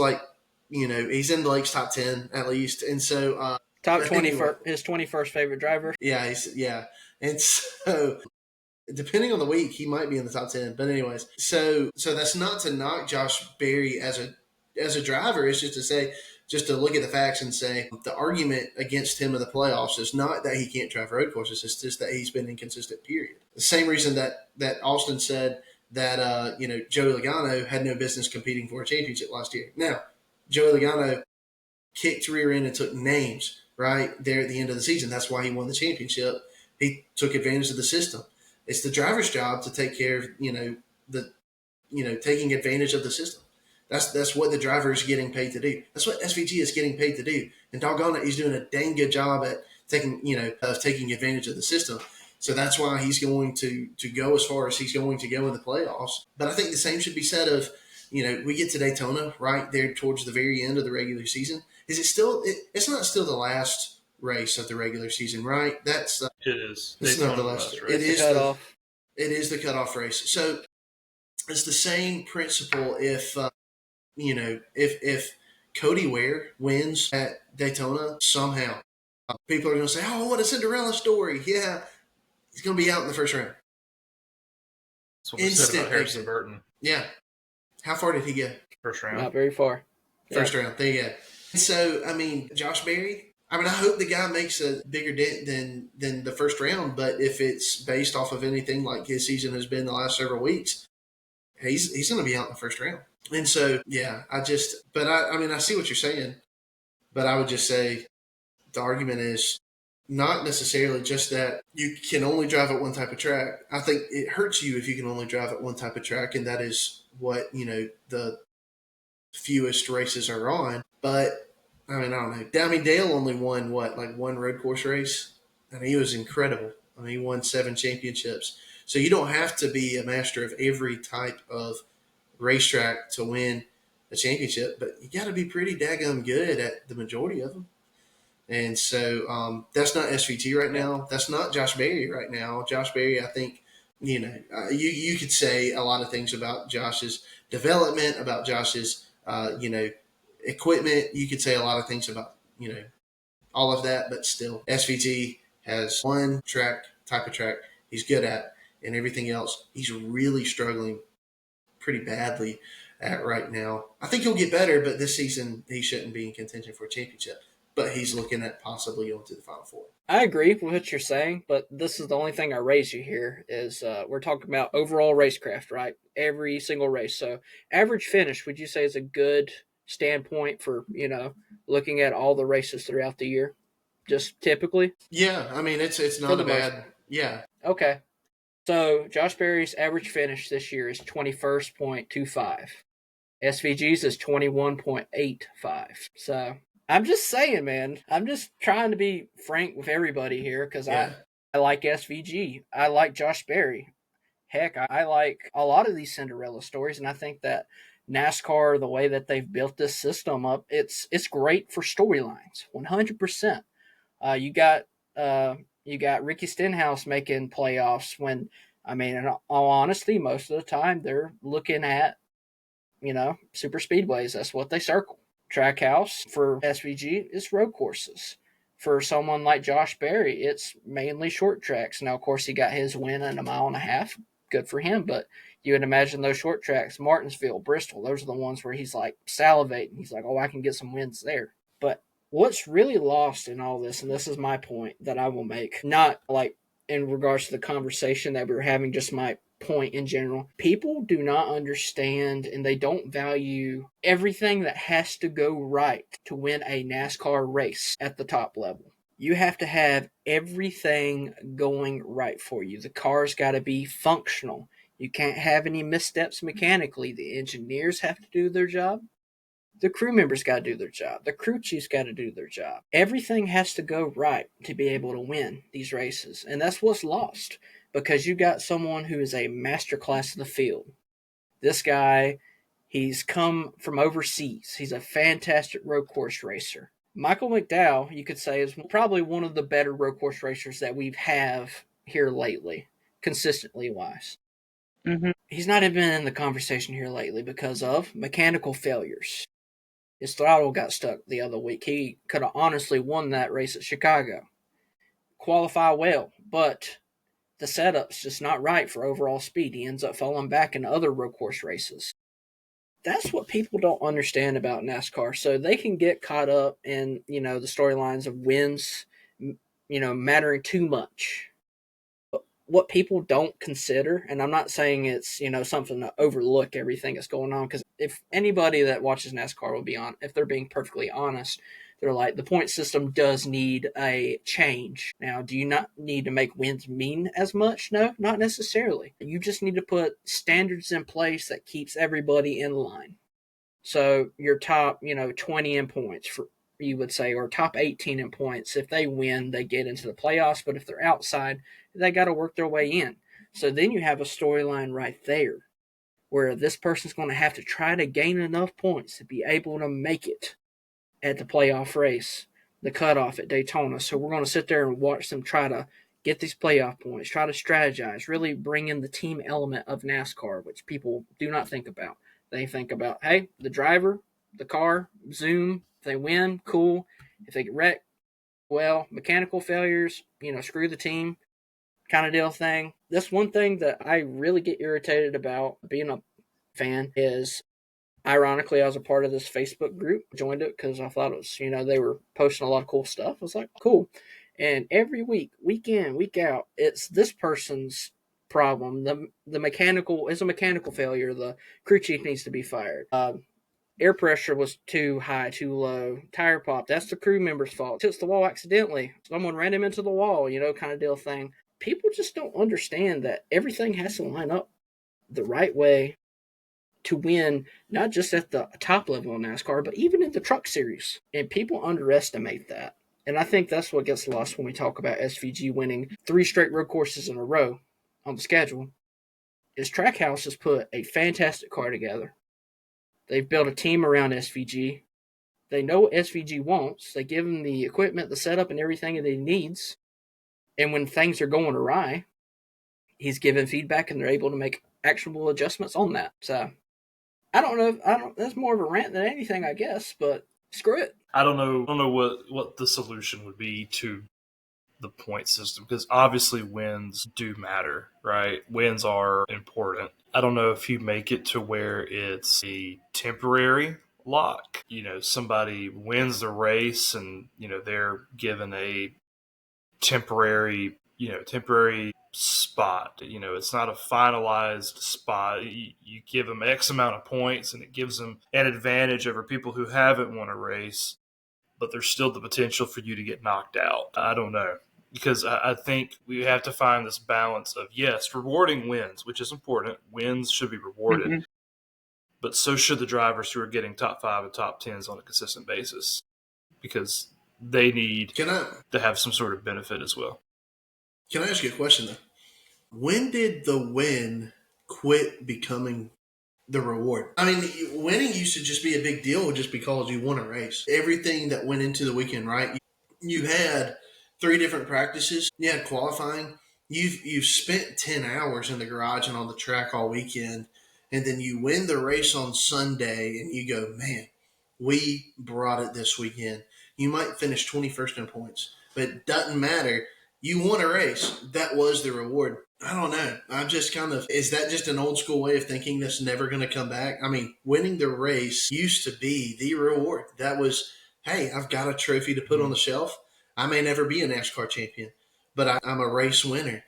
he's in Blake's top 10 at least. And so top 20 for his 21st favorite driver. Yeah, and so depending on the week, he might be in the top 10. But anyways, so that's not to knock Josh Berry as a driver. It's just to say, just to look at the facts and say the argument against him in the playoffs is not that he can't drive road courses. It's just that he's been inconsistent, period. The same reason that Austin said that Joey Logano had no business competing for a championship last year. Now, Joey Logano kicked rear end and took names right there at the end of the season. That's why he won the championship. He took advantage of the system. It's the driver's job to take care of, taking advantage of the system. That's what the driver is getting paid to do. That's what SVG is getting paid to do. And doggone it, he's doing a dang good job at taking advantage of the system. So that's why he's going to go as far as he's going to go in the playoffs. But I think the same should be said of, we get to Daytona right there towards the very end of the regular season. Is it still? It's not still the last race of the regular season, right? It is. It's not the last race. It is the cutoff race. So it's the same principle. If Cody Ware wins at Daytona somehow, people are going to say, "Oh, what a Cinderella story!" Yeah, he's going to be out in the first round. That's what we said about Harrison Burton. Yeah. How far did he get? First round. Not very far. First round. There you go. So, I mean, Josh Berry, I hope the guy makes a bigger dent than the first round, but if it's based off of anything like his season has been the last several weeks, he's going to be out in the first round. And so, yeah, I see what you're saying, but I would just say the argument is not necessarily just that you can only drive at one type of track. I think it hurts you if you can only drive at one type of track, and that is what, the fewest races are on. But, I don't know. Dale only won, one road course race? He was incredible. He won 7 championships. So you don't have to be a master of every type of racetrack to win a championship, but you got to be pretty daggum good at the majority of them. And so that's not SVT right now. That's not Josh Berry right now. Josh Berry, I think, you could say a lot of things about Josh's development, about Josh's, equipment. You could say a lot of things about, all of that, but still SVT has one type of track he's good at, and everything else he's really struggling pretty badly at right now. I think he'll get better, but this season he shouldn't be in contention for a championship. But he's looking at possibly going to the Final Four. I agree with what you're saying, but this is the only thing I raise you here is we're talking about overall racecraft, right? Every single race. So average finish, would you say is a good standpoint for, looking at all the races throughout the year? Just typically? Yeah, it's not a bad. Yeah. Okay. So Josh Berry's average finish this year is 21st.25. SVG's is 21.85. So I'm just saying, man. I'm just trying to be frank with everybody here because I like SVG. I like Josh Berry. Heck, I like a lot of these Cinderella stories, and I think that NASCAR, the way that they've built this system up, it's great for storylines, 100%. You got Ricky Stenhouse making playoffs when, I mean, in all honesty, most of the time they're looking at, super speedways. That's what they circle. Trackhouse for SVG is road courses. For someone like Josh Berry, it's mainly short tracks. Now, of course, he got his win in a mile and a half. Good for him, but you would imagine those short tracks, Martinsville, Bristol, those are the ones where he's like salivating. He's like, oh, I can get some wins there. But what's really lost in all this, and this is my point that I will make, not like in regards to the conversation that we were having, just my point in general. People do not understand and they don't value everything that has to go right to win a NASCAR race at the top level. You have to have everything going right for you. The car's got to be functional. You can't have any missteps mechanically. The engineers have to do their job. The crew members got to do their job. The crew chiefs got to do their job. Everything has to go right to be able to win these races. And that's what's lost because you got someone who is a masterclass of the field. This guy, he's come from overseas. He's a fantastic road course racer. Michael McDowell, you could say, is probably one of the better road course racers that we have here lately, consistently wise. Mm-hmm. He's not even in the conversation here lately because of mechanical failures. His throttle got stuck the other week. He could have honestly won that race at Chicago. Qualify well, but the setup's just not right for overall speed. He ends up falling back in other road course races. That's what people don't understand about NASCAR. So they can get caught up in, the storylines of wins, mattering too much. But what people don't consider, and I'm not saying it's, something to overlook everything that's going on, because if anybody that watches NASCAR will be on, if they're being perfectly honest, they're like, the point system does need a change. Now, do you not need to make wins mean as much? No, not necessarily. You just need to put standards in place that keeps everybody in line. So your top, 20 in points, you would say, or top 18 in points. If they win, they get into the playoffs. But if they're outside, they got to work their way in. So then you have a storyline right there where this person's going to have to try to gain enough points to be able to make it at the playoff race, the cutoff at Daytona. So we're going to sit there and watch them try to get these playoff points, try to strategize, really bring in the team element of NASCAR, which people do not think about. They think about, hey, the driver, the car, zoom, if they win, cool. If they get wrecked, well, mechanical failures, screw the team kind of deal thing. That's one thing that I really get irritated about being a fan is, ironically, I was a part of this Facebook group, joined it because I thought it was, they were posting a lot of cool stuff. I was like, cool. And every week, week in, week out, it's this person's problem. The mechanical is a mechanical failure. The crew chief needs to be fired. Air pressure was too high, too low. Tire pop, that's the crew member's fault. Hits the wall accidentally. Someone ran him into the wall, kind of deal thing. People just don't understand that everything has to line up the right way to win, not just at the top level of NASCAR, but even in the truck series. And people underestimate that. And I think that's what gets lost when we talk about SVG winning 3 straight road courses in a row on the schedule. Is Trackhouse has put a fantastic car together. They've built a team around SVG. They know what SVG wants. They give him the equipment, the setup, and everything that he needs. And when things are going awry, he's given feedback and they're able to make actionable adjustments on that. So I don't know. That's more of a rant than anything, I guess, but screw it. I don't know what the solution would be to the point system, because obviously wins do matter, right? Wins are important. I don't know if you make it to where it's a temporary lock. Somebody wins the race and, they're given a temporary spot. It's not a finalized spot. You give them X amount of points and it gives them an advantage over people who haven't won a race, but there's still the potential for you to get knocked out. I don't know. Because I think we have to find this balance of, yes, rewarding wins, which is important. Wins should be rewarded. Mm-hmm. But so should the drivers who are getting top 5 and top 10s on a consistent basis. because they need Can I to have some sort of benefit as well. can I ask you a question though? When did the win quit becoming the reward? I mean, winning used to just be a big deal just because you won a race. Everything that went into the weekend, right? You had 3 different practices. You had qualifying. You've spent 10 hours in the garage and on the track all weekend, and then you win the race on Sunday, and you go, man, we brought it this weekend. You might finish 21st in points, but it doesn't matter. You won a race. That was the reward. I don't know. I'm just kind of, is that just an old school way of thinking that's never going to come back? I mean, winning the race used to be the reward. That was, hey, I've got a trophy to put on the shelf. I may never be a NASCAR champion, but I'm a race winner.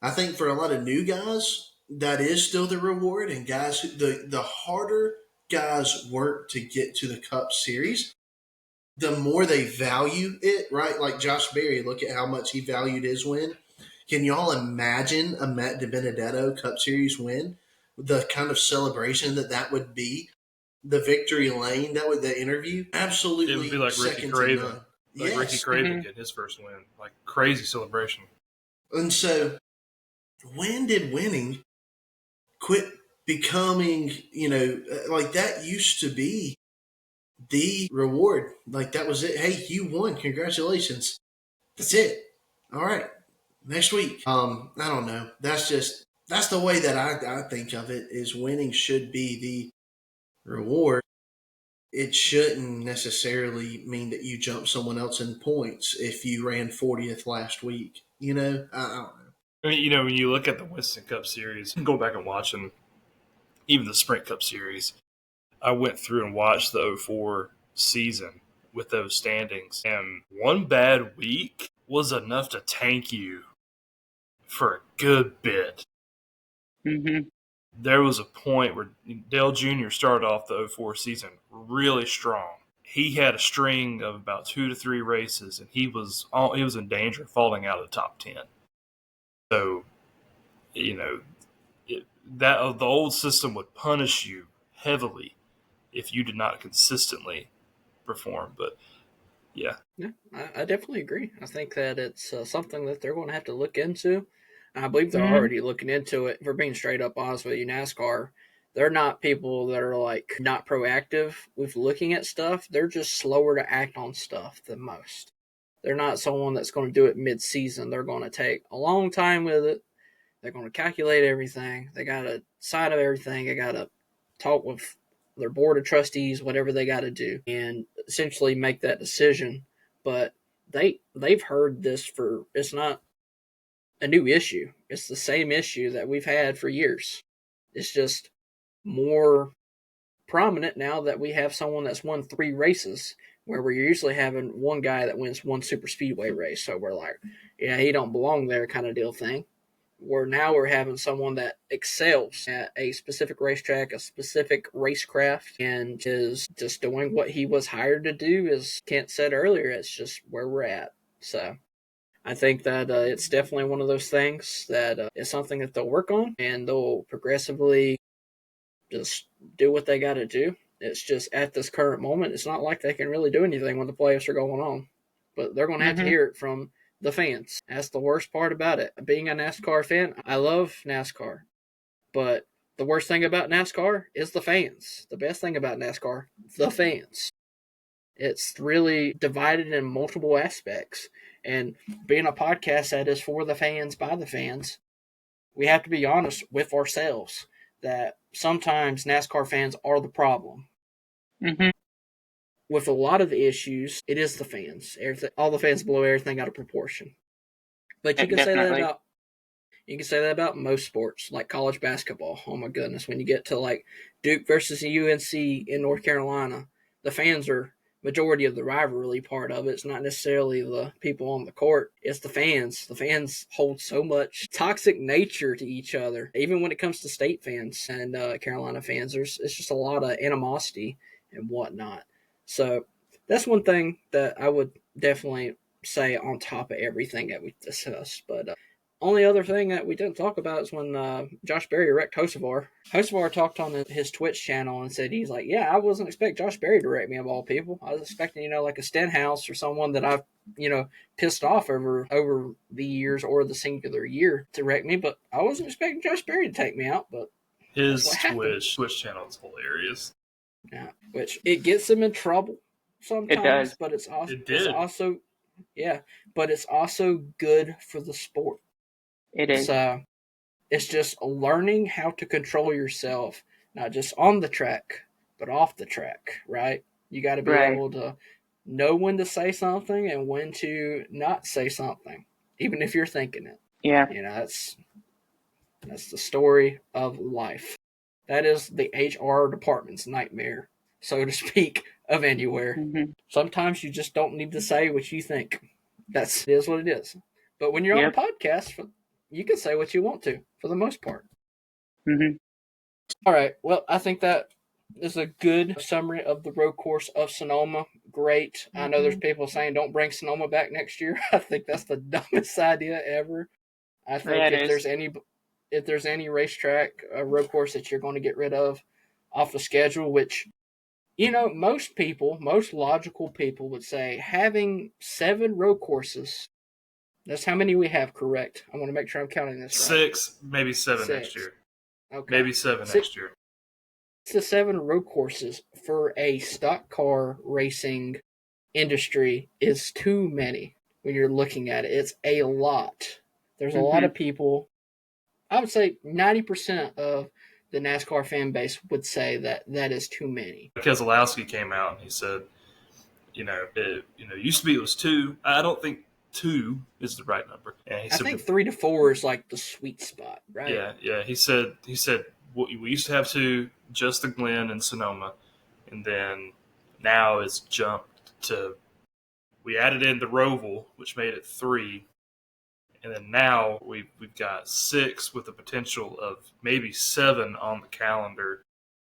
I think for a lot of new guys, that is still the reward. And guys, the harder guys work to get to the Cup Series, the more they value it, right? Like Josh Berry, look at how much he valued his win. Can y'all imagine a Matt DiBenedetto Cup Series win? The kind of celebration that would be, the victory lane, the interview, absolutely. It would be like Ricky Craven. Like Ricky Craven getting his first win. Like crazy celebration. And so when did winning quit becoming, like that used to be the reward? Like that was it. Hey, you won. Congratulations. That's it. All right. Next week. I don't know. That's the way that I think of it, is winning should be the reward. It shouldn't necessarily mean that you jump someone else in points if you ran 40th last week. I don't know. I mean, when you look at the Winston Cup Series, go back and watch them, even the Sprint Cup Series, I went through and watched the 04 season with those standings, and one bad week was enough to tank you for a good bit. Mm-hmm. There was a point where Dale Jr. started off the 04 season really strong. He had a string of about 2 to 3 races, and he was in danger of falling out of the top 10. So, the old system would punish you heavily if you did not consistently perform. But yeah, I definitely agree. I think that it's something that they're going to have to look into. I believe they're already looking into it. For being straight up honest with you, NASCAR, they're not people that are like not proactive with looking at stuff. They're just slower to act on stuff than most. They're not someone that's going to do it mid-season. They're going to take a long time with it. They're going to calculate everything. They got to side of everything. They got to talk with their board of trustees, whatever they got to do, and essentially make that decision. But they've heard this for, it's not a new issue. It's the same issue that we've had for years. It's just more prominent now that we have someone that's won 3 races, where we're usually having one guy that wins 1 super speedway race. So we're like, yeah, he don't belong there kind of deal thing. Where now we're having someone that excels at a specific racetrack, a specific racecraft, and is just doing what he was hired to do. As Kent said earlier, it's just where we're at. So I think that it's definitely one of those things that is something that they'll work on, and they'll progressively just do what they got to do. It's just at this current moment, it's not like they can really do anything when the playoffs are going on. But they're going to have to hear it from the fans. That's the worst part about it. Being a NASCAR fan, I love NASCAR. But the worst thing about NASCAR is the fans. The best thing about NASCAR, the fans. It's really divided in multiple aspects. And being a podcast that is for the fans, by the fans, we have to be honest with ourselves that sometimes NASCAR fans are the problem. Mm-hmm. With a lot of the issues, it is the fans. All the fans blow everything out of proportion. But you can say that about most sports, like college basketball. Oh my goodness, when you get to like Duke versus UNC in North Carolina, the fans are majority of the rivalry part of it. It's not necessarily the people on the court. It's the fans. The fans hold so much toxic nature to each other. Even when it comes to state fans and Carolina fans, it's just a lot of animosity and whatnot. So that's one thing that I would definitely say on top of everything that we discussed. But only other thing that we didn't talk about is when Josh Berry wrecked Hocevar. Hocevar talked on his Twitch channel and said he's like, yeah, I wasn't expecting Josh Berry to wreck me of all people. I was expecting, like a Stenhouse or someone that I've, pissed off over the years or the singular year to wreck me, but I wasn't expecting Josh Berry to take me out. But his Twitch channel is hilarious. Yeah, which it gets him in trouble sometimes, It does. but it's also but it's also good for the sport. It is. It's just learning how to control yourself, not just on the track, but off the track, right? You got to be able to know when to say something and when to not say something, even if you're thinking it. Yeah. That's the story of life. That is the HR department's nightmare, so to speak, of anywhere. Mm-hmm. Sometimes you just don't need to say what you think. It is what it is. But when you're on a podcast, you can say what you want to, for the most part. Mm-hmm. All right. Well, I think that is a good summary of the road course of Sonoma. Great. I know there's people saying don't bring Sonoma back next year. I think that's the dumbest idea ever. I think if there's any racetrack, a road course that you're going to get rid of off the schedule, which, most logical people would say having 7 road courses, that's how many we have, correct? I want to make sure I'm counting this right. 6, maybe 7 next year. Okay. Maybe 7 next year. 6 to 7 road courses for a stock car racing industry is too many when you're looking at it. It's a lot. There's a lot of people. I would say 90% of the NASCAR fan base would say that is too many. Keselowski came out and he said, used to be it was 2. I don't think 2 is the right number. And he said, I think 3 to 4 is like the sweet spot, right? Yeah. He said we used to have 2, just the Glen and Sonoma, and then now it's jumped to. We added in the Roval, which made it 3. And then now we've got 6 with the potential of maybe 7 on the calendar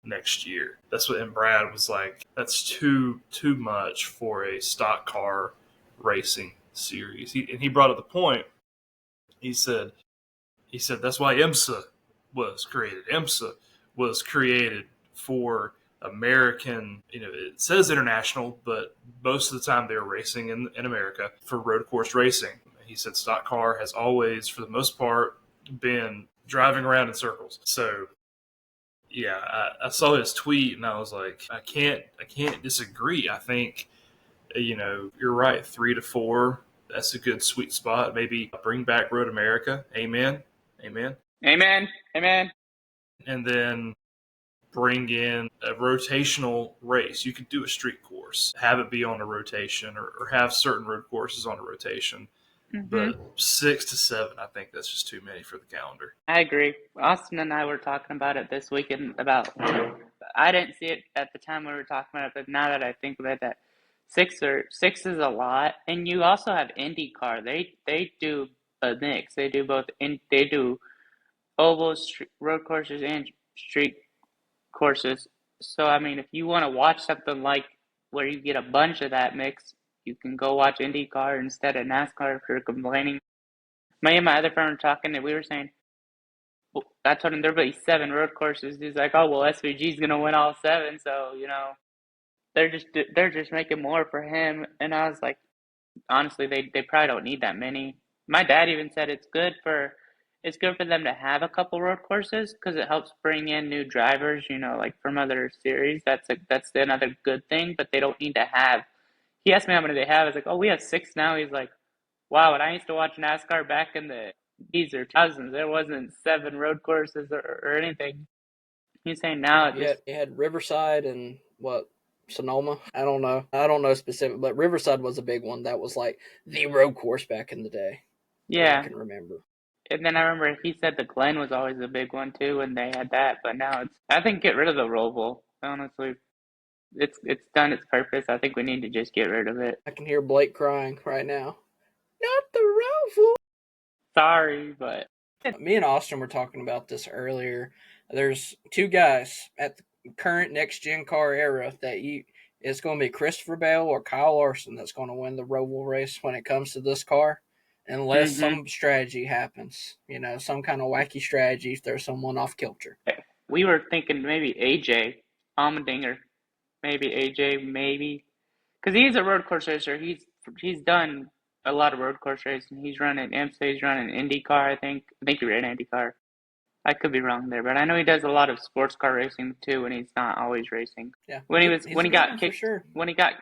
next year. That's what, and Brad was like, that's too much for a stock car racing series. He brought up the point. He said that's why IMSA was created. IMSA was created for American, it says international, but most of the time they were racing in America for road course racing. He said stock car has always, for the most part, been driving around in circles. So, yeah, I saw his tweet and I was like, I can't disagree. I think, you're right. 3 to 4, that's a good sweet spot. Maybe bring back Road America. Amen. Amen. And then bring in a rotational race. You could do a street course, have it be on a rotation, or have certain road courses on a rotation. But 6 to 7, I think that's just too many for the calendar. I agree. Austin and I were talking about it this weekend I didn't see it at the time we were talking about it, but now that I think about that, 6 is a lot. And you also have IndyCar. They do a mix. They do both. They do oval road courses and street courses. So I mean, if you want to watch something like where you get a bunch of that mix, you can go watch IndyCar instead of NASCAR if you're complaining. Me and my other friend were talking and we were saying, I told him there'll be 7 road courses. He's like, oh, well, SVG's going to win all 7. So, they're just making more for him. And I was like, honestly, they probably don't need that many. My dad even said it's good for them to have a couple road courses because it helps bring in new drivers, like from other series. That's another good thing, but they don't need to have. He asked me how many they have. I was like, oh, we have 6 now. He's like, wow, when I used to watch NASCAR back in the 80s or 2000s, there wasn't 7 road courses or anything. He's saying now it had Riverside and Sonoma? I don't know specific, but Riverside was a big one. That was like the road course back in the day. Yeah. I can remember. And then I remember he said the Glen was always a big one too, and they had that. But now I think get rid of the Roval, honestly. It's done its purpose. I think we need to just get rid of it. I can hear Blake crying right now. Not the Roval. Sorry, but me and Austin were talking about this earlier. There's 2 guys at the current next-gen car era that it's going to be Christopher Bale or Kyle Larson that's going to win the Roval race when it comes to this car. unless some strategy happens. Some kind of wacky strategy if there's someone off kilter. We were thinking maybe AJ Allmendinger, maybe AJ, maybe because he's a road course racer. He's done a lot of road course racing. He's running IMSA, he's running IndyCar. I think he ran IndyCar. I could be wrong there, but I know he does a lot of sports car racing too when he's not always racing. Yeah, when he got kicked, sure. when he got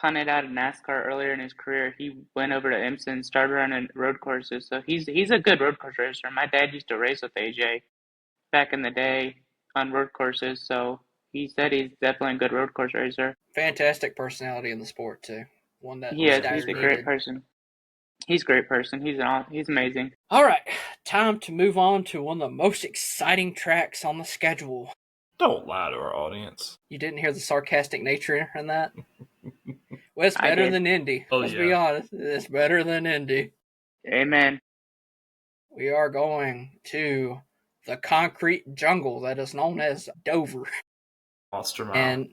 punted out of NASCAR earlier in his career, he went over to IMSA and started running road courses. So he's a good road course racer. My dad used to race with AJ back in the day on road courses, so he said he's definitely a good road course racer. Fantastic personality in the sport too. One that he's a great person. He's a great person. He's amazing. All right, time to move on to one of the most exciting tracks on the schedule. Don't lie to our audience. You didn't hear the sarcastic nature in that? Well, it's better than Indy. Let's be honest. It's better than Indy. Amen. We are going to the concrete jungle that is known as Dover. Monster Mile. And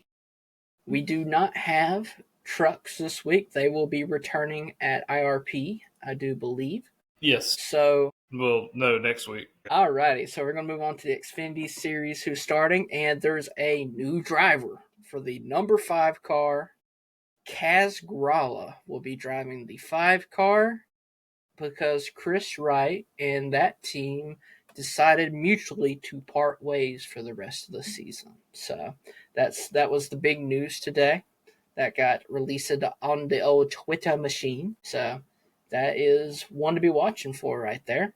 we do not have trucks this week. They will be returning at IRP, I do believe. Yes. So... Well, no, next week. Alrighty, so we're going to move on to the Xfinity Series who's starting, and there's a new driver for the number 5 car. Kaz Grala will be driving the 5 car because Chris Wright and that team decided mutually to part ways for the rest of the season. So that was the big news today. That got released on the old Twitter machine. So that is one to be watching for right there.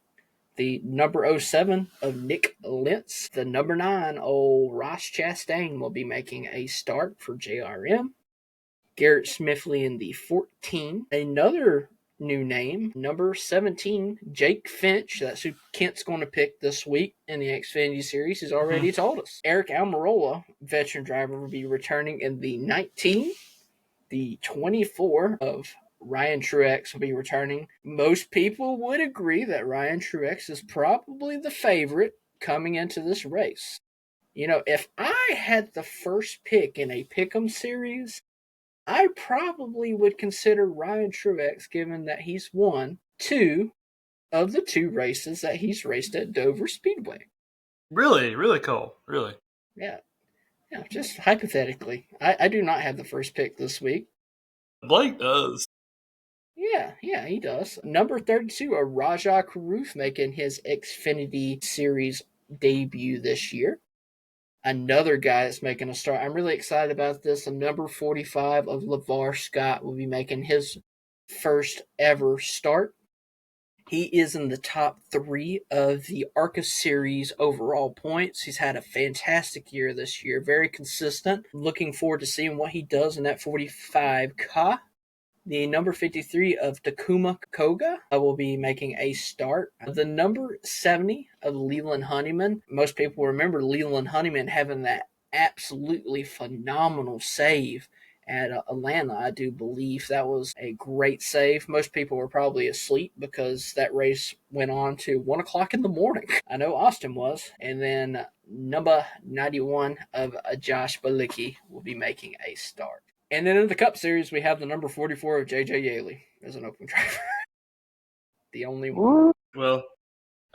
The number 07 of Nick Lentz. The number 9, old Ross Chastain, will be making a start for JRM. Garrett Smithley in the 14. Another new name, number 17, Jake Finch. That's who Kent's going to pick this week in the Xfinity Series. He's already told us. Eric Almirola, veteran driver, will be returning in the 19. The 24 of Ryan Truex will be returning. Most people would agree that Ryan Truex is probably the favorite coming into this race. If I had the first pick in a pick'em series, I probably would consider Ryan Truex, given that he's won 2 of the 2 races that he's raced at Dover Speedway. Really? Really cool. Really? Yeah, just hypothetically. I do not have the first pick this week. Blake does. Yeah, he does. Number 32, Rajah Caruth, making his Xfinity Series debut this year. Another guy that's making a start. I'm really excited about this. Number 45 of LeVar Scott will be making his first ever start. He is in the top 3 of the ARCA Series overall points. He's had a fantastic year this year, very consistent. Looking forward to seeing what he does in that 45K. The number 53 of Takuma Koga will be making a start. The number 70 of Leland Honeyman. Most people remember Leland Honeyman having that absolutely phenomenal save at Atlanta. I do believe that was a great save. Most people were probably asleep because that race went on to 1 o'clock in the morning. I know Austin was. And then number 91 of Josh Bilicki will be making a start. And then in the Cup Series, we have the number 44 of J.J. Yaley as an open driver. The only one. Well,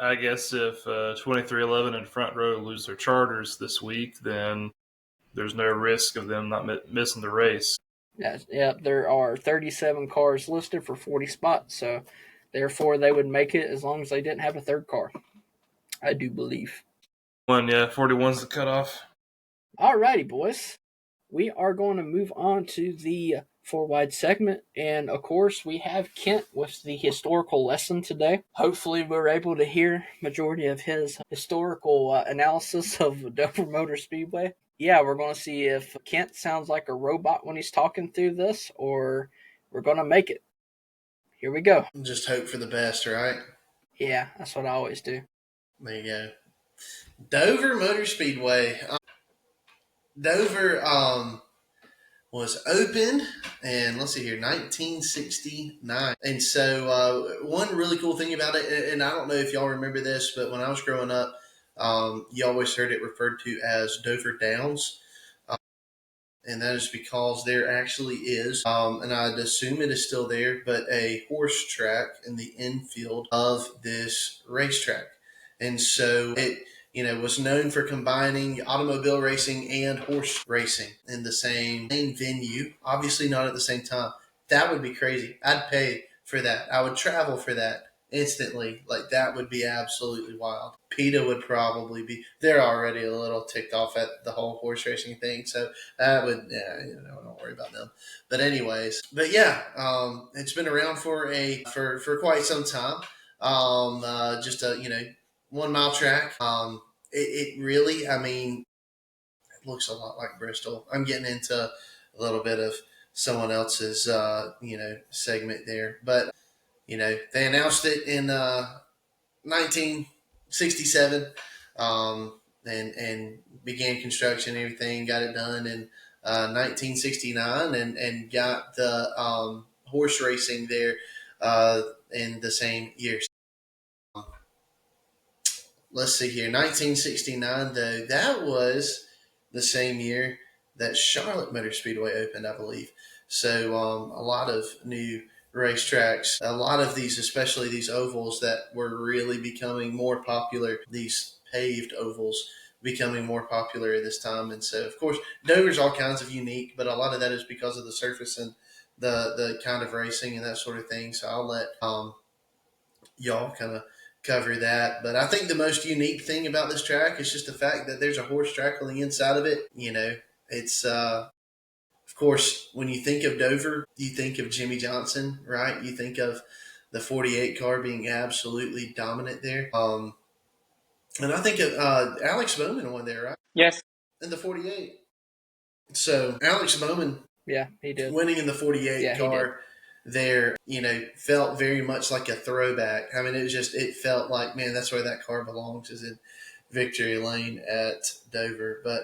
I guess if 2311 and Front Row lose their charters this week, then there's no risk of them not missing the race. Yeah, there are 37 cars listed for 40 spots, so therefore they would make it as long as they didn't have a third car. I do believe. 41's the cutoff. All righty, boys. We are going to move on to the 4-wide segment, and of course we have Kent with the historical lesson today. Hopefully we're able to hear majority of his historical analysis of Dover Motor Speedway. Yeah, we're going to see if Kent sounds like a robot when he's talking through this, or we're going to make it. Here we go. Just hope for the best, right? Yeah, that's what I always do. There you go. Dover Motor Speedway. Dover was opened, and let's see here, 1969. And so one really cool thing about it, and I don't know if y'all remember this, but when I was growing up, you always heard it referred to as Dover Downs. And that is because there actually is, and I'd assume it is still there, but a horse track in the infield of this racetrack. And so it, was known for combining automobile racing and horse racing in the same venue, obviously not at the same time. That would be crazy. I'd pay for that. I would travel for that instantly. Like, that would be absolutely wild. PETA would probably be, they're already a little ticked off at the whole horse racing thing. So that would, don't worry about them. But anyways, it's been around for quite some time. Just a, 1 mile track. It really, it looks a lot like Bristol. I'm getting into a little bit of someone else's, segment there, but they announced it in 1967, and began construction and everything, got it done in 1969, and got the horse racing there in the same year. Let's see here, 1969, though, that was the same year that Charlotte Motor Speedway opened, I believe. So a lot of new racetracks, a lot of these, especially these ovals that were really becoming more popular, these paved ovals becoming more popular at this time. And so, of course, Dover's all kinds of unique, but a lot of that is because of the surface and the kind of racing and that sort of thing. So I'll let y'all kind of cover that. But I think the most unique thing about this track is just the fact that there's a horse track on the inside of it. It's of course, when you think of Dover, you think of Jimmy Johnson, right? You think of the 48 car being absolutely dominant there. And I think of Alex Bowman won there, right? Yes. In the 48. So Alex Bowman, yeah, he did, winning in the 48 car there, felt very much like a throwback. It felt like, man, that's where that car belongs, is in victory lane at Dover. But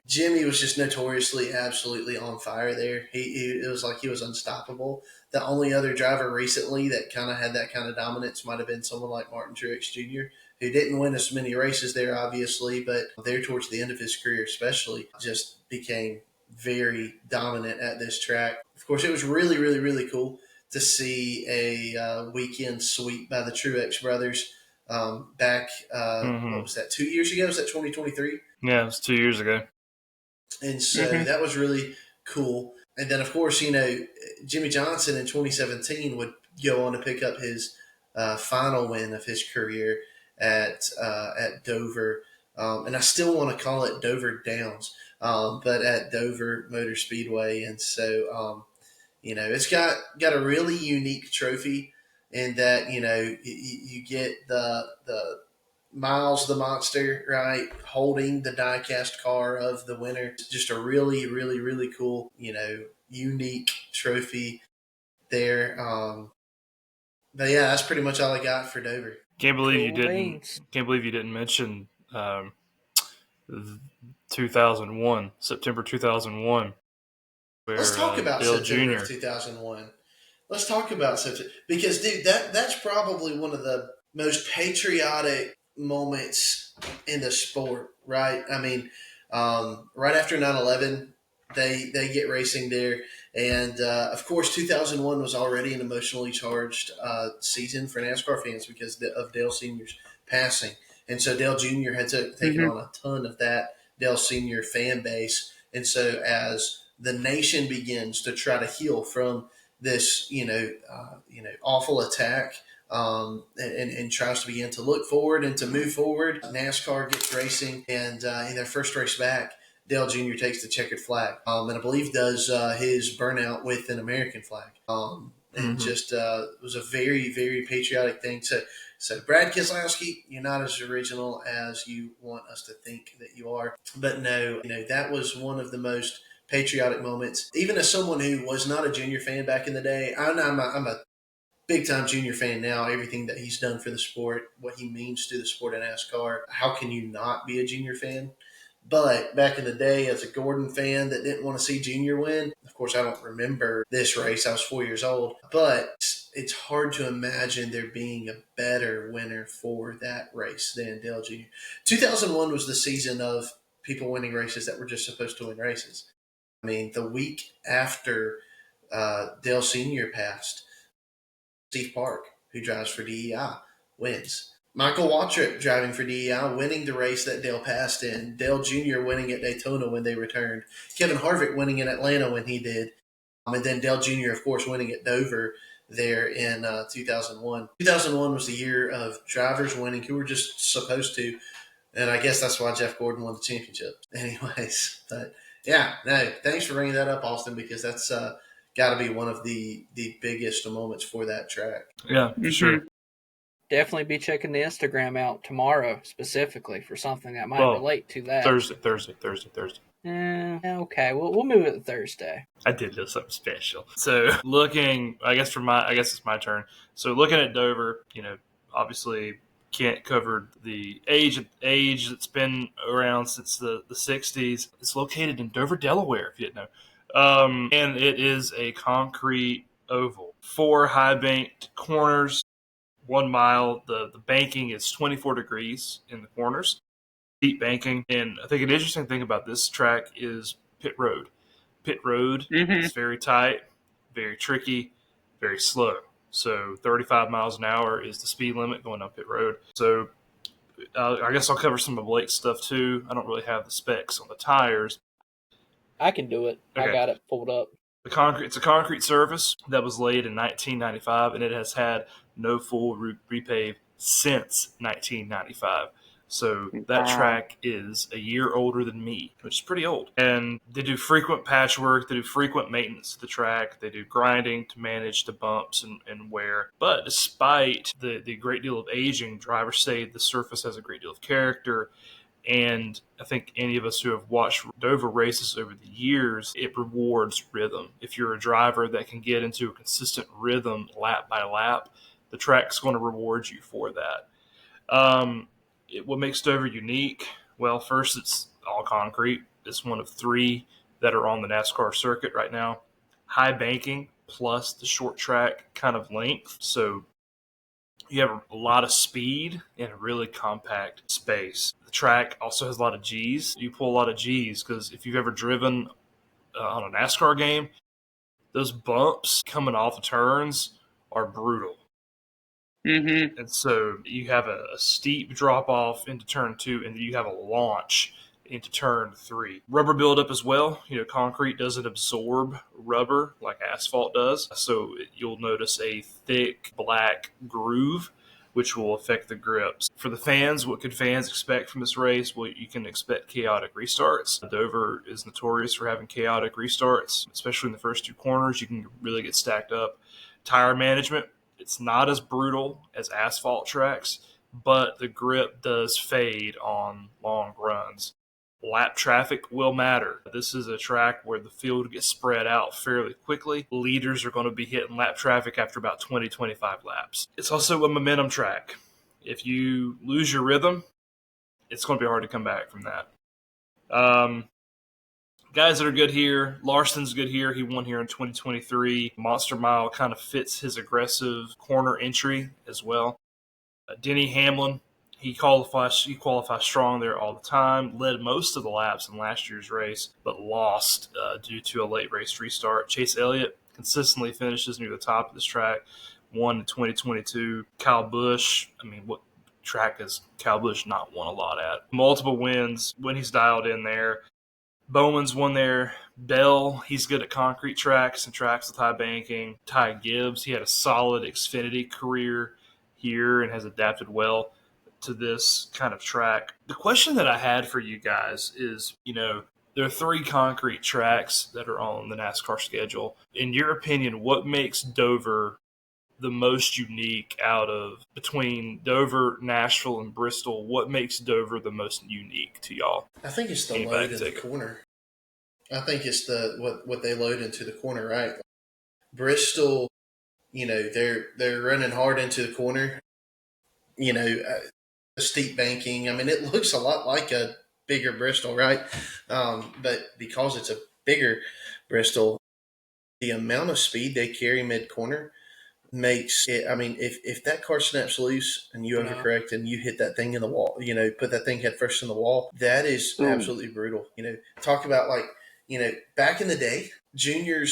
Jimmy was just notoriously absolutely on fire there. It was like he was unstoppable. The only other driver recently that kind of had that kind of dominance might have been someone like Martin Truex Jr., who didn't win as many races there, obviously, but there towards the end of his career especially, just became very dominant at this track. Of course, it was really, really, really cool to see a weekend sweep by the Truex brothers back, what was that, 2 years ago? Was that 2023? Yeah, it was 2 years ago. And so that was really cool. And then, of course, Jimmy Johnson in 2017 would go on to pick up his final win of his career at Dover. And I still want to call it Dover Downs, but at Dover Motor Speedway. And so, it's got a really unique trophy in that, you get the Miles the Monster, right, holding the die-cast car of the winner. It's just a really, really, really cool, unique trophy there. But yeah, that's pretty much all I got for Dover. Can't believe you didn't mention 2001, September 2001. Let's talk about Dale September Jr. of 2001. Let's talk about September, because, dude, that's probably one of the most patriotic moments in the sport, right? Right after 9/11, they get racing there. And, of course, 2001 was already an emotionally charged season for NASCAR fans because of Dale Sr.'s passing. And so Dale Jr. had taken on a ton of that Dale Sr. fan base. And so as the nation begins to try to heal from this, awful attack, and tries to begin to look forward and to move forward, NASCAR gets racing, and in their first race back, Dale Jr. takes the checkered flag, and I believe does his burnout with an American flag. And just it was a very, very patriotic thing. So Brad Keselowski, you're not as original as you want us to think that you are. But no, that was one of the most patriotic moments. Even as someone who was not a Junior fan back in the day, I'm a big-time Junior fan now. Everything that he's done for the sport, what he means to the sport of NASCAR, how can you not be a Junior fan? But back in the day, as a Gordon fan that didn't want to see Junior win, of course, I don't remember this race. I was 4 years old. But it's hard to imagine there being a better winner for that race than Dale Jr. 2001 was the season of people winning races that were just supposed to win races. I mean, the week after Dale Sr. passed, Steve Park, who drives for DEI, wins. Michael Waltrip driving for DEI, winning the race that Dale passed in. Dale Jr. winning at Daytona when they returned. Kevin Harvick winning in Atlanta when he did. And then Dale Jr., of course, winning at Dover there in 2001. 2001 was the year of drivers winning who were just supposed to. And I guess that's why Jeff Gordon won the championship. Anyways, but yeah, no, thanks for bringing that up, Austin, because that's got to be one of the biggest moments for that track. Yeah, for sure. Definitely be checking the Instagram out tomorrow specifically for something that might relate to that. Thursday. Okay, we'll move it to Thursday. I did do something special. So I guess it's my turn. So looking at Dover, obviously Kent covered the age that's been around since the 60s. It's located in Dover, Delaware, if you didn't know. And it is a concrete oval. 4 high banked corners, 1 mile. The banking is 24 degrees in the corners. Deep banking. And I think an interesting thing about this track is pit road. Pit road is very tight, very tricky, very slow. So 35 miles an hour is the speed limit going up pit road. So I guess I'll cover some of Blake's stuff too. I don't really have the specs on the tires. I can do it. Okay. I got it pulled up. It's a concrete surface that was laid in 1995, and it has had no full repave since 1995. So that track is a year older than me, which is pretty old. And they do frequent patchwork. They do frequent maintenance to the track. They do grinding to manage the bumps and wear. But despite the great deal of aging, drivers say the surface has a great deal of character. And I think any of us who have watched Dover races over the years, it rewards rhythm. If you're a driver that can get into a consistent rhythm lap by lap, the track's going to reward you for that. What makes Dover unique? Well, first, it's all concrete. It's one of 3 that are on the NASCAR circuit right now. High banking plus the short track kind of length. So you have a lot of speed in a really compact space. The track also has a lot of Gs. You pull a lot of Gs because if you've ever driven on a NASCAR game, those bumps coming off the turns are brutal. And so you have a steep drop off into turn 2, and then you have a launch into turn 3. Rubber buildup as well. Concrete doesn't absorb rubber like asphalt does. So you'll notice a thick black groove, which will affect the grips. For the fans, what could fans expect from this race? Well, you can expect chaotic restarts. Dover is notorious for having chaotic restarts, especially in the first 2 corners. You can really get stacked up. Tire management. It's not as brutal as asphalt tracks, but the grip does fade on long runs. Lap traffic will matter. This is a track where the field gets spread out fairly quickly. Leaders are going to be hitting lap traffic after about 20-25 laps. It's also a momentum track. If you lose your rhythm, it's going to be hard to come back from that. Guys that are good here, Larson's good here. He won here in 2023. Monster Mile kind of fits his aggressive corner entry as well. Denny Hamlin, he qualifies strong there all the time. Led most of the laps in last year's race, but lost due to a late race restart. Chase Elliott consistently finishes near the top of this track. Won in 2022. Kyle Busch, what track has Kyle Busch not won a lot at? Multiple wins when he's dialed in there. Bowman's won there. Bell, he's good at concrete tracks and tracks with high banking. Ty Gibbs, he had a solid Xfinity career here and has adapted well to this kind of track. The question that I had for you guys is, there are 3 concrete tracks that are on the NASCAR schedule. In your opinion, what makes Dover the most unique between Dover, Nashville, and Bristol? What makes Dover the most unique to y'all? I think it's the load in the corner. I think it's what they load into the corner, right? Bristol, they're running hard into the corner. The steep banking. It looks a lot like a bigger Bristol, right? But because it's a bigger Bristol, the amount of speed they carry mid-corner makes it, if that car snaps loose and you overcorrect and you hit that thing in the wall, put that thing head first in the wall, that is absolutely brutal. Talk about back in the day, Junior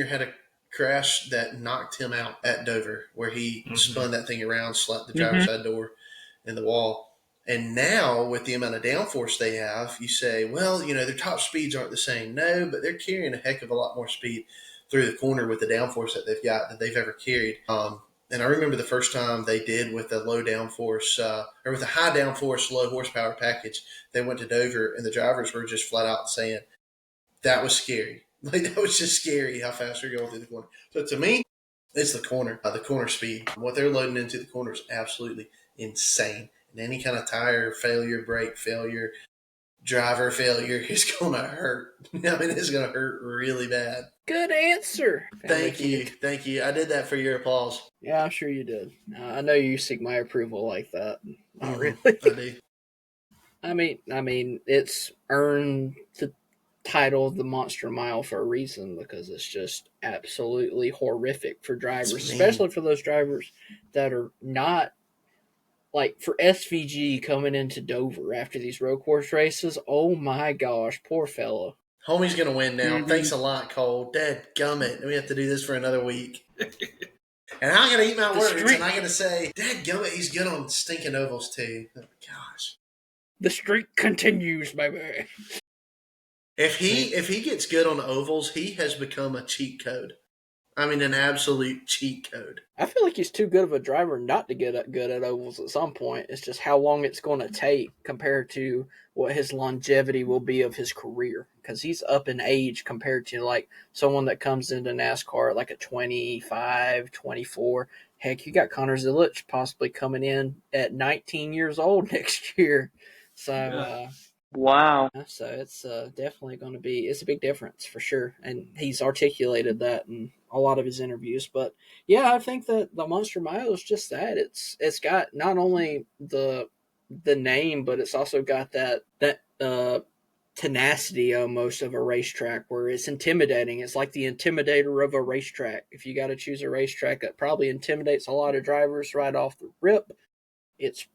had a crash that knocked him out at Dover, where he spun that thing around, slapped the driver's side door in the wall. And now, with the amount of downforce they have, you say, well, their top speeds aren't the same. No, but they're carrying a heck of a lot more speed through the corner with the downforce that they've ever carried. And I remember the first time they did with a low downforce or with a high downforce, low horsepower package, they went to Dover, and the drivers were just flat out saying that was scary. Like, that was just scary how fast they're going through the corner. So to me, it's the corner speed. What they're loading into the corner is absolutely insane. And any kind of tire failure, brake failure, driver failure is going to hurt. I mean, it's going to hurt really bad. Good answer. Thank you. I did that for your applause. Yeah, I'm sure you did. I know you seek my approval like that. Not really. I do. I mean, it's earned the title of the Monster Mile for a reason, because it's just absolutely horrific for drivers, especially for those drivers that are not, like, for SVG coming into Dover after these road course races. Oh my gosh, poor fella. Homie's going to win now. Thanks a lot, Cole. Dadgummit. We have to do this for another week. And I'm going to eat my words, and I'm going to say, dadgummit, he's good on stinking ovals too. Oh, gosh. The streak continues, baby. If he gets good on ovals, he has become a cheat code. I mean, an absolute cheat code. I feel like he's too good of a driver not to get good at ovals at some point. It's just how long it's going to take compared to what his longevity will be of his career. Because he's up in age compared to, like, someone that comes into NASCAR at like a 25, 24. Heck, you got Connor Zilisch possibly coming in at 19 years old next year. So, wow. So it's definitely going to be, it's a big difference for sure. And he's articulated that in a lot of his interviews. But yeah, I think that the Monster Mile is just that. It's got not only the name, but it's also got that tenacity almost of a racetrack where it's intimidating. It's like the intimidator of a racetrack. If you got to choose a racetrack that probably intimidates a lot of drivers right off the rip, it's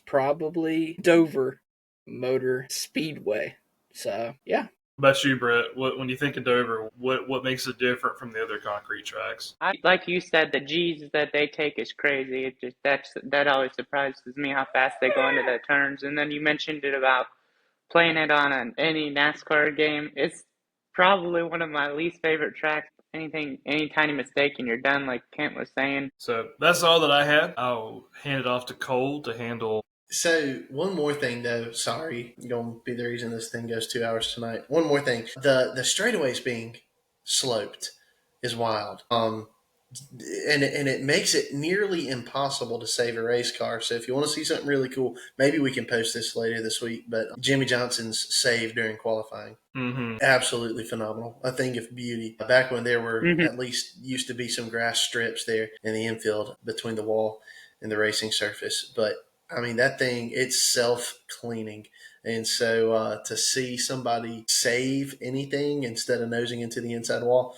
probably Dover Motor Speedway. So yeah. What about you, Brett? When you think of Dover, what makes it different from the other concrete tracks? Like you said, the G's that they take is crazy. It just that always surprises me how fast they go into the turns. And then you mentioned it about playing it on any NASCAR game. It's probably one of my least favorite tracks. Any tiny mistake and you're done, like Kent was saying. So that's all that I had. I'll hand it off to Cole to handle. So one more thing, though. Sorry, you're going to be the reason this thing goes 2 hours tonight. One more thing. The straightaways being sloped is wild. And it makes it nearly impossible to save a race car. So if you want to see something really cool, maybe we can post this later this week. But Jimmy Johnson's save during qualifying, absolutely phenomenal. A thing of beauty. Back when there were at least used to be some grass strips there in the infield between the wall and the racing surface. But I mean, that thing, it's self-cleaning. And so to see somebody save anything instead of nosing into the inside wall,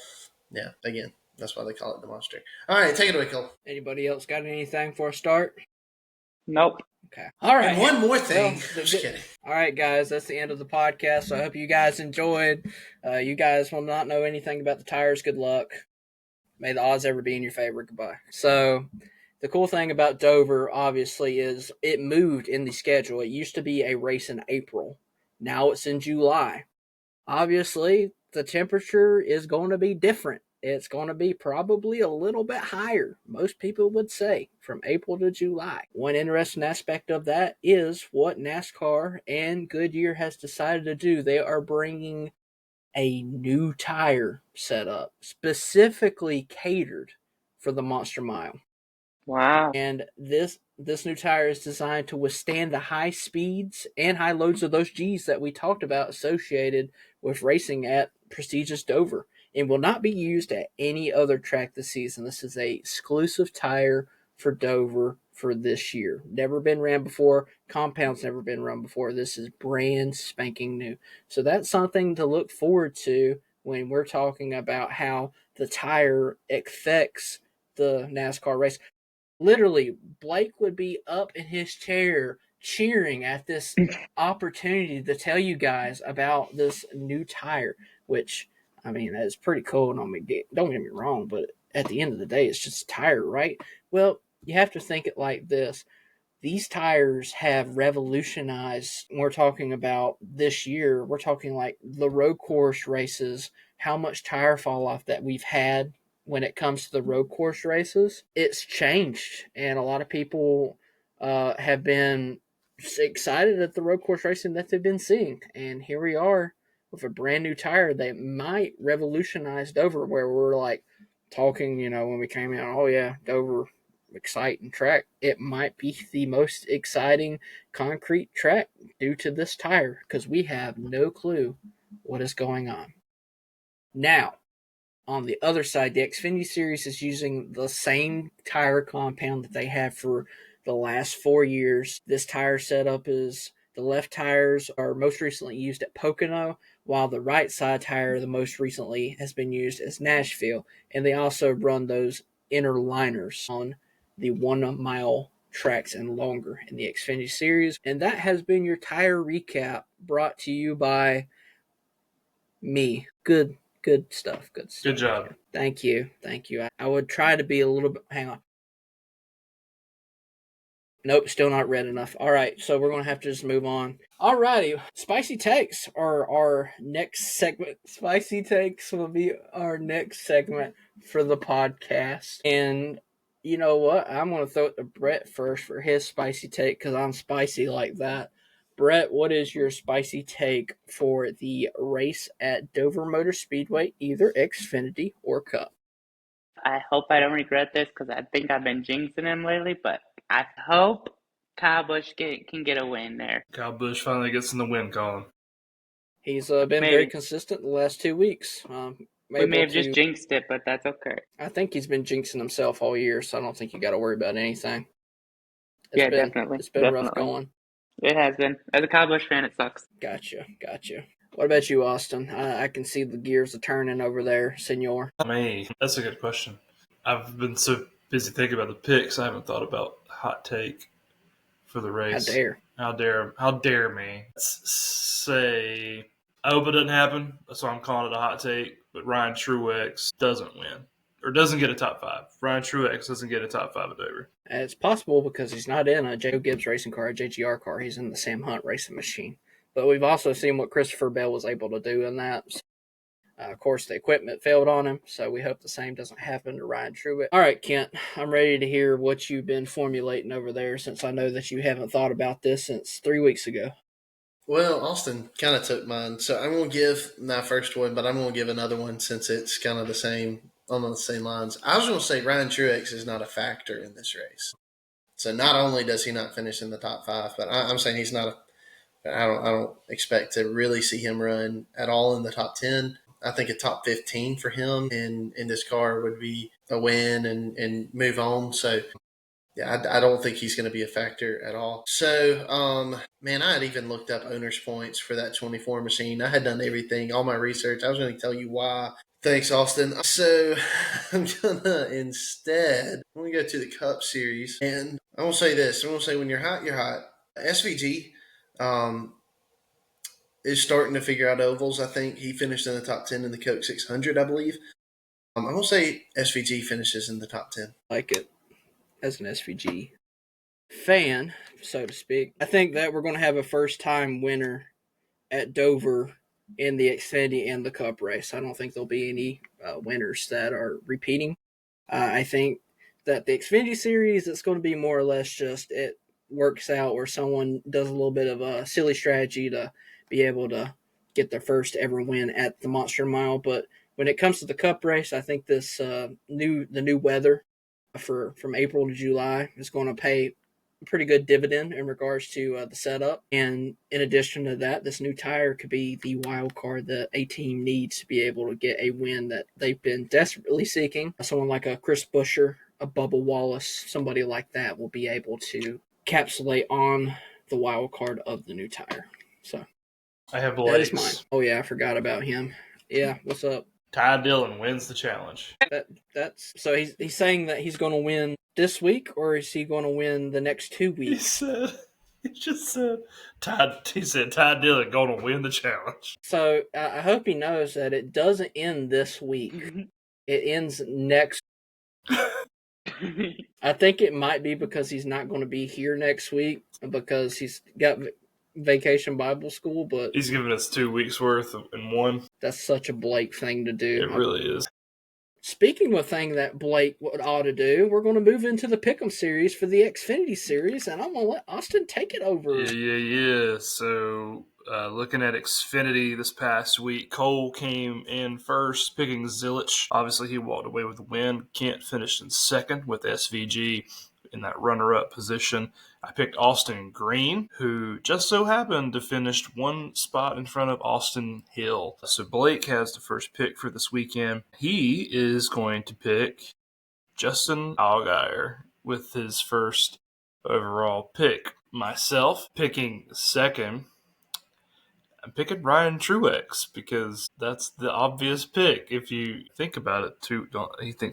yeah, again, that's why they call it the monster. All right, take it away, Cole. Anybody else got anything for a start? Nope. Okay. All right. And one more thing. Well, just kidding. All right, guys, that's the end of the podcast. So I hope you guys enjoyed. You guys will not know anything about the tires. Good luck. May the odds ever be in your favor. Goodbye. So the cool thing about Dover, obviously, is it moved in the schedule. It used to be a race in April. Now it's in July. Obviously, the temperature is going to be different. It's going to be probably a little bit higher, most people would say, from April to July. One interesting aspect of that is what NASCAR and Goodyear has decided to do. They are bringing a new tire setup, specifically catered for the Monster Mile. Wow. And this new tire is designed to withstand the high speeds and high loads of those G's that we talked about associated with racing at prestigious Dover, and will not be used at any other track this season. This is a exclusive tire for Dover for this year. Never been ran before. Compound's never been run before. This is brand spanking new. So that's something to look forward to when we're talking about how the tire affects the NASCAR race. Literally, Blake would be up in his chair cheering at this opportunity to tell you guys about this new tire, which, I mean, that's pretty cool. Don't get me wrong, but at the end of the day, it's just a tire, right? Well, you have to think it like this. These tires have revolutionized. We're talking about this year. We're talking like the road course races, how much tire fall off that we've had when it comes to the road course races. It's changed, and a lot of people have been excited at the road course racing that they've been seeing. And here we are with a brand new tire that might revolutionize Dover, where we're like talking, when we came out, oh yeah, Dover, exciting track. It might be the most exciting concrete track due to this tire because we have no clue what is going on. Now, on the other side, the Xfinity Series is using the same tire compound that they have for the last 4 years. This tire setup is the left tires are most recently used at Pocono, while the right side tire the most recently has been used as Nashville. And they also run those inner liners on the 1 mile tracks and longer in the Xfinity Series. And that has been your tire recap brought to you by me. Good stuff. Good stuff. Good job. Thank you. I would try to be a little bit. Hang on. Nope, still not red enough. All right, so we're going to have to just move on. All righty, Spicy Takes are our next segment. Spicy Takes will be our next segment for the podcast. And you know what? I'm going to throw it to Brett first for his spicy take because I'm spicy like that. Brett, what is your spicy take for the race at Dover Motor Speedway, either Xfinity or Cup? I hope I don't regret this because I think I've been jinxing him lately, but I hope Kyle Busch can get a win there. Kyle Busch finally gets in the win column. He's been very consistent the last 2 weeks. We may have just jinxed it, but that's okay. I think he's been jinxing himself all year, so I don't think you got to worry about anything. Definitely. It's been rough going. It has been. As a Kyle Busch fan, it sucks. Gotcha. What about you, Austin? I can see the gears are turning over there, senor. Me, that's a good question. I've been so busy thinking about the picks, I haven't thought about hot take for the race. How dare me? Let's say, I hope it doesn't happen, so I'm calling it a hot take, but Ryan Truex doesn't win. Or doesn't get a top 5. Ryan Truex doesn't get a top 5 at Dover. It's possible because he's not in a Joe Gibbs racing car, a JGR car. He's in the Sam Hunt racing machine. But we've also seen what Christopher Bell was able to do in that. Of course, the equipment failed on him, so we hope the same doesn't happen to Ryan Truex. All right, Kent, I'm ready to hear what you've been formulating over there since I know that you haven't thought about this since 3 weeks ago. Well, Austin kind of took mine, so I'm going to give my first one, but I'm going to give another one since it's kind of the same, on the same lines. I was going to say Ryan Truex is not a factor in this race. So not only does he not finish in the top 5, but I'm saying he's not I don't expect to really see him run at all in the top 10. I think a top 15 for him in this car would be a win and move on. So, yeah, I don't think he's going to be a factor at all. So, man, I had even looked up owner's points for that 24 machine. I had done everything, all my research. I was going to tell you why. Thanks, Austin. So, I'm going to instead, I'm going to go to the Cup Series. And I'm going to say this. I'm going to say when you're hot, you're hot. SVG is starting to figure out ovals. I think he finished in the top 10 in the Coke 600, I believe. I'm going to say SVG finishes in the top 10. Like it as an SVG fan, so to speak. I think that we're going to have a first-time winner at Dover in the Xfinity and the Cup race. I don't think there'll be any winners that are repeating. I think that the Xfinity Series, it's going to be more or less just it works out where someone does a little bit of a silly strategy to be able to get their first ever win at the Monster Mile. But when it comes to the Cup race, I think this new weather from April to July is going to pay a pretty good dividend in regards to the setup. And in addition to that, this new tire could be the wild card that a team needs to be able to get a win that they've been desperately seeking. Someone like a Chris Buescher, a Bubba Wallace, somebody like that will be able to encapsulate on the wild card of the new tire. So I have that is mine. Oh yeah, I forgot about him. Yeah, what's up? Ty Dillon wins the challenge. That's so he's saying that he's going to win this week, or is he going to win the next 2 weeks? He said He just said, he said, Ty Dillon going to win the challenge. So I hope he knows that it doesn't end this week. It ends next. I think it might be because he's not going to be here next week because he's got vacation Bible school, but He's giving us 2 weeks worth in one. that's such a Blake thing to do. It really is. Speaking of a thing that Blake ought to do, we're going to move into the Pick'em series for the Xfinity Series, and I'm going to let Austin take it over. Yeah. So, looking at Xfinity this past week, Cole came in first, picking Zilisch. Obviously, he walked away with the win. Kent finished in second with SVG in that runner-up position. I picked Austin Green, who just so happened to finish one spot in front of Austin Hill. So Blake has the first pick for this weekend. He is going to pick Justin Allgaier with his first overall pick. Myself picking second, I'm picking Ryan Truex because that's the obvious pick. If you think about it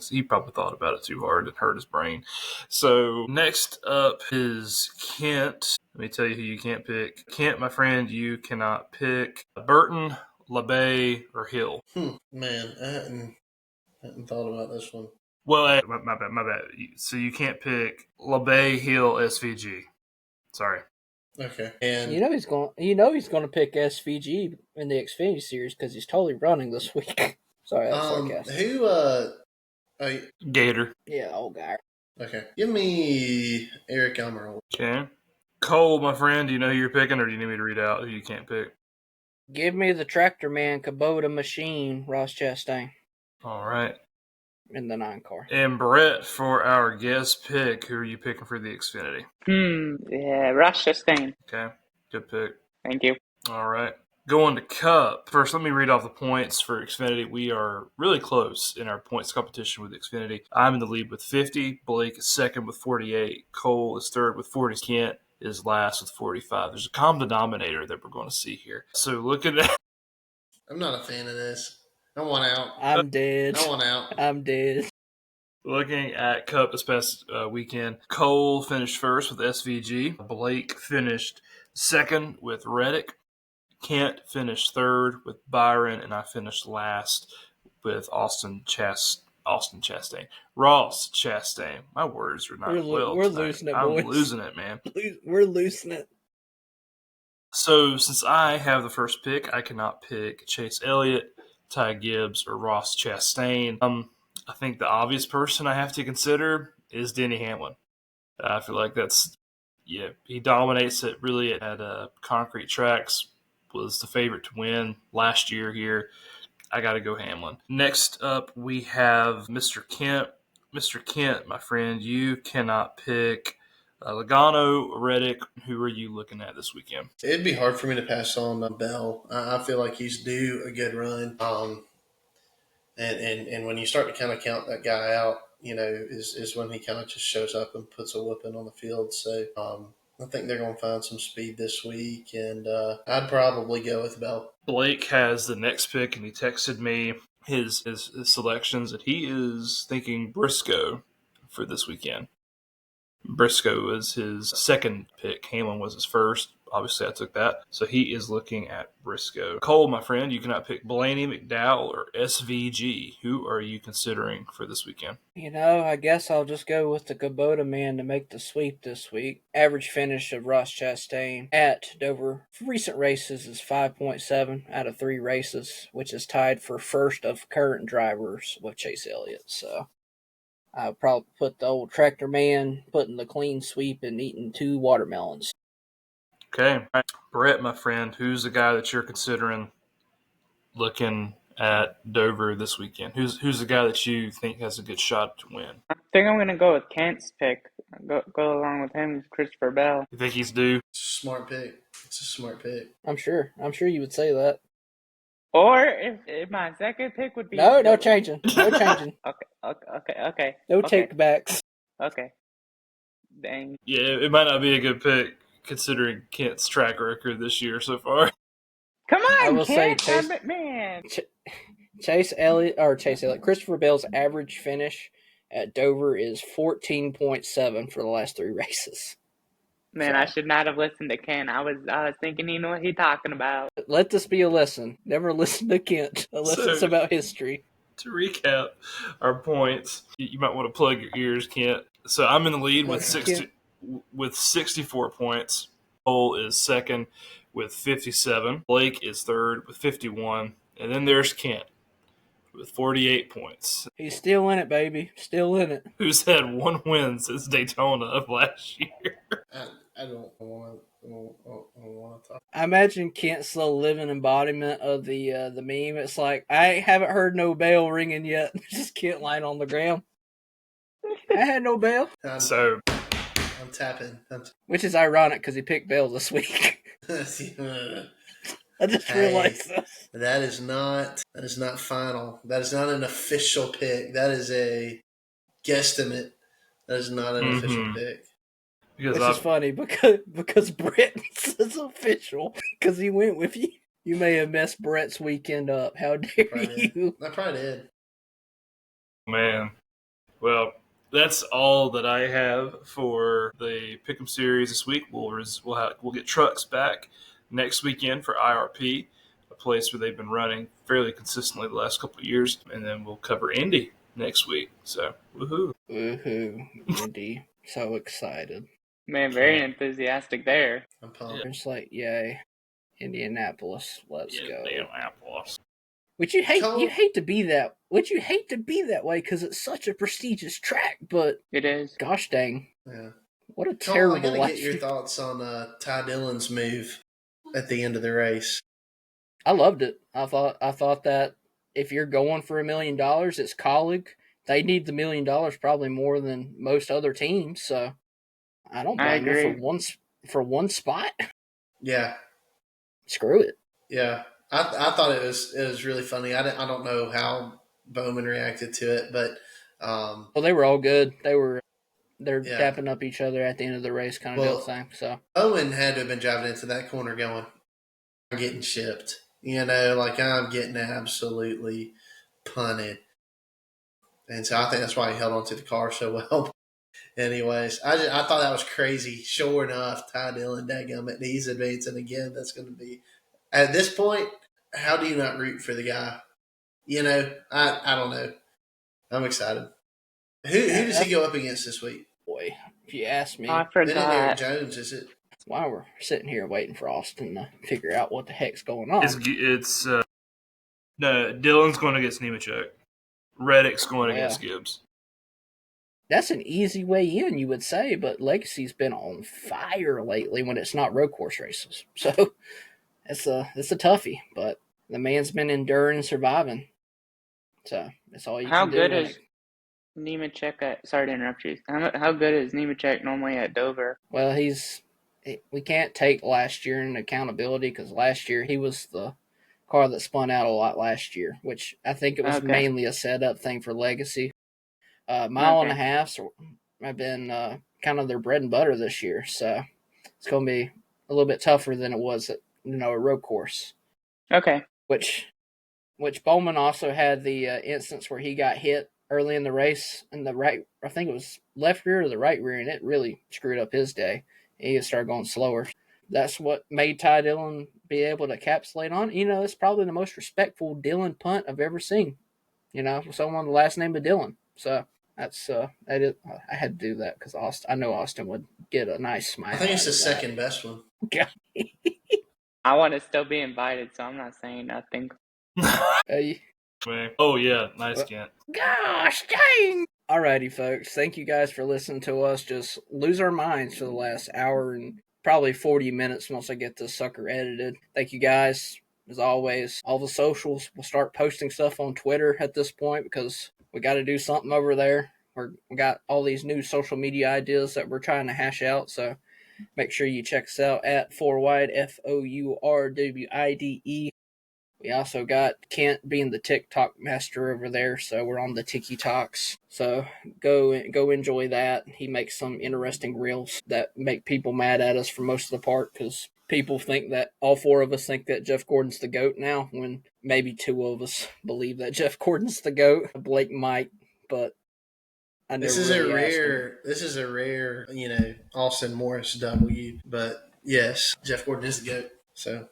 he probably thought about it too hard and hurt his brain. So next up is Kent. Let me tell you who you can't pick. Kent, my friend, you cannot pick Burton, LeBay, or Hill. Man, I hadn't thought about this one. Well, my bad. So you can't pick LeBay, Hill, SVG. Sorry. Okay, and he's going to pick SVG in the Xfinity Series because he's totally running this week. Sorry, that's sarcastic. who? Gator. Yeah, old guy. Okay, give me Eric Almirola. Okay. Cole, my friend, do you know who you're picking, or do you need me to read out who you can't pick? Give me the tractor man, Kubota machine, Ross Chastain. All right. In the 9 car. And Brett, for our guest pick, who are you picking for the Xfinity? Yeah, Ross Chastain. Okay, good pick. Thank you. All right. Going to Cup. First, let me read off the points for Xfinity. We are really close in our points competition with Xfinity. I'm in the lead with 50. Blake is second with 48. Cole is third with 40. Kent is last with 45. There's a common denominator that we're going to see here. So looking at... I'm not a fan of this. I want out. I'm dead. I want out. I'm dead. Looking at Cup this past weekend, Cole finished first with SVG. Blake finished second with Reddick. Kent finished third with Byron, and I finished last with Austin Chastain. Ross Chastain. My words are not We're losing it, boys. I'm losing it, man. We're losing it. So since I have the first pick, I cannot pick Chase Elliott, Ty Gibbs, or Ross Chastain. I think the obvious person I have to consider is Denny Hamlin. I feel like he dominates it really at concrete tracks. Was the favorite to win last year here. I got to go Hamlin. Next up, we have Mr. Kent. Mr. Kent, my friend, you cannot pick Logano, Reddick. Who are you looking at this weekend? It'd be hard for me to pass on Bell. I feel like he's due a good run. And when you start to kind of count that guy out, is when he kind of just shows up and puts a whooping on the field. So I think they're going to find some speed this week, and I'd probably go with Bell. Blake has the next pick, and he texted me his selections, and he is thinking Briscoe for this weekend. Briscoe was his second pick. Hamlin was his first. Obviously, I took that. So he is looking at Briscoe. Cole, my friend, you cannot pick Blaney, McDowell, or SVG. Who are you considering for this weekend? I guess I'll just go with the Kubota man to make the sweep this week. Average finish of Ross Chastain at Dover for recent races is 5.7 out of 3 races, which is tied for first of current drivers with Chase Elliott. So I'll probably put the old tractor man putting the clean sweep and eating 2 watermelons. Okay. Brett, my friend, who's the guy that you're considering looking at Dover this weekend? Who's the guy that you think has a good shot to win? I think I'm going to go with Kent's pick. Go along with him, Christopher Bell. You think he's due? It's a smart pick. I'm sure you would say that. Or if my second pick would be... No changing. No changing. Okay. No takebacks. Okay. Dang. Yeah, it might not be a good pick considering Kent's track record this year so far. Come on, I will Kent, say Chase Elliott, Christopher Bell's average finish at Dover is 14.7 for the last 3 races. Man, I should not have listened to Ken. I was thinking, you know what he's talking about. Let this be a lesson. Never listen to Kent unless it's about history. To recap our points, you might want to plug your ears, Kent. So I'm in the lead with 64 points. Cole is second with 57. Blake is third with 51. And then there's Kent with 48 points. He's still in it, baby. Still in it. Who's had one win since Daytona of last year. I don't want to talk. I imagine Kent's the living embodiment of the meme. It's like, I haven't heard no bell ringing yet. Just Kent lying on the ground. I had no bell. I'm tapping. Which is ironic because he picked Bell this week. I just realized this. That is not final. That is not an official pick. That is a guesstimate. That is not an official pick. Which is funny because Brett is official because he went with you. You may have messed Brett's weekend up. How dare you? I probably did. Man. Well, that's all that I have for the Pick'em series this week. We'll get trucks back next weekend for IRP, a place where they've been running fairly consistently the last couple of years, and then we'll cover Indy next week. So, woohoo! Indy, so excited. Man, very enthusiastic there. I'm pumped. It's like, yay, Indianapolis, let's go. Indianapolis. Which you hate to be that. Which you hate to be that way because it's such a prestigious track, but it is. Gosh dang! Yeah. What a terrible. I gotta get your thoughts on Ty Dillon's move at the end of the race. I loved it. I thought that if you're going for $1 million, it's Colleague. They need the $1 million probably more than most other teams. So I don't blame you for one spot. Yeah. Screw it. Yeah. I thought it was really funny. I don't know how Bowman reacted to it, but well, they were all good. They're dapping up each other at the end of the race, kind of deal thing. So Bowman had to have been driving into that corner going, "I'm getting shipped," like I'm getting absolutely punted. And so I think that's why he held on to the car so well. Anyways, I thought that was crazy. Sure enough, Ty Dillon, dadgummit, he's advancing again. That's going to be. At this point, how do you not root for the guy? I don't know. I'm excited. Who does he go up against this week? Boy, if you ask me. I forgot. It isn't Eric Jones, is it? While we're sitting here waiting for Austin to figure out what the heck's going on. It's no, Dillon's going against Nemechek. Reddick's going against Gibbs. That's an easy way in, you would say, but Legacy's been on fire lately when it's not road course races. So it's a toughie, but the man's been enduring and surviving. So that's all you can do. How good is Nemechek sorry to interrupt you. How good is Nemechek normally at Dover? Well, we can't take last year in accountability because last year he was the car that spun out a lot last year, which I think it was mainly a setup thing for Legacy. Mile and a half have been kind of their bread and butter this year, so it's going to be a little bit tougher than it was at a road course. Okay. Which Bowman also had the instance where he got hit early in the race in the right, I think it was left rear or the right rear, and it really screwed up his day. He started going slower. That's what made Ty Dillon be able to encapsulate on. It's probably the most respectful Dillon punt I've ever seen. Someone the last name of Dillon. So that's I had to do that because I know Austin would get a nice smile. I think it's the second best one. I want to still be invited, so I'm not saying nothing. Oh yeah, nice Kent. Gosh dang! Alrighty, folks. Thank you guys for listening to us just lose our minds for the last hour and probably 40 minutes once I get this sucker edited. Thank you guys. As always, all the socials, we'll start posting stuff on Twitter at this point because we got to do something over there. We got all these new social media ideas that we're trying to hash out, so make sure you check us out at 4Wide, FOURWIDE. We also got Kent being the TikTok master over there, so we're on the Tiki Talks. So go enjoy that. He makes some interesting reels that make people mad at us for most of the part because people think that all four of us think that Jeff Gordon's the GOAT now, when maybe two of us believe that Jeff Gordon's the GOAT. Blake might, but I This never is really a asked him. rare. This is a rare. Austin Morris W. But yes, Jeff Gordon is the GOAT. So,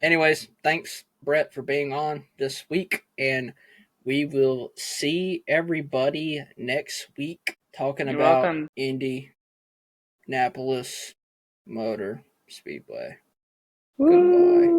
Anyways, thanks Brett for being on this week, and we will see everybody next week talking You're about welcome. Indianapolis Motor Speedway. Woo! Goodbye.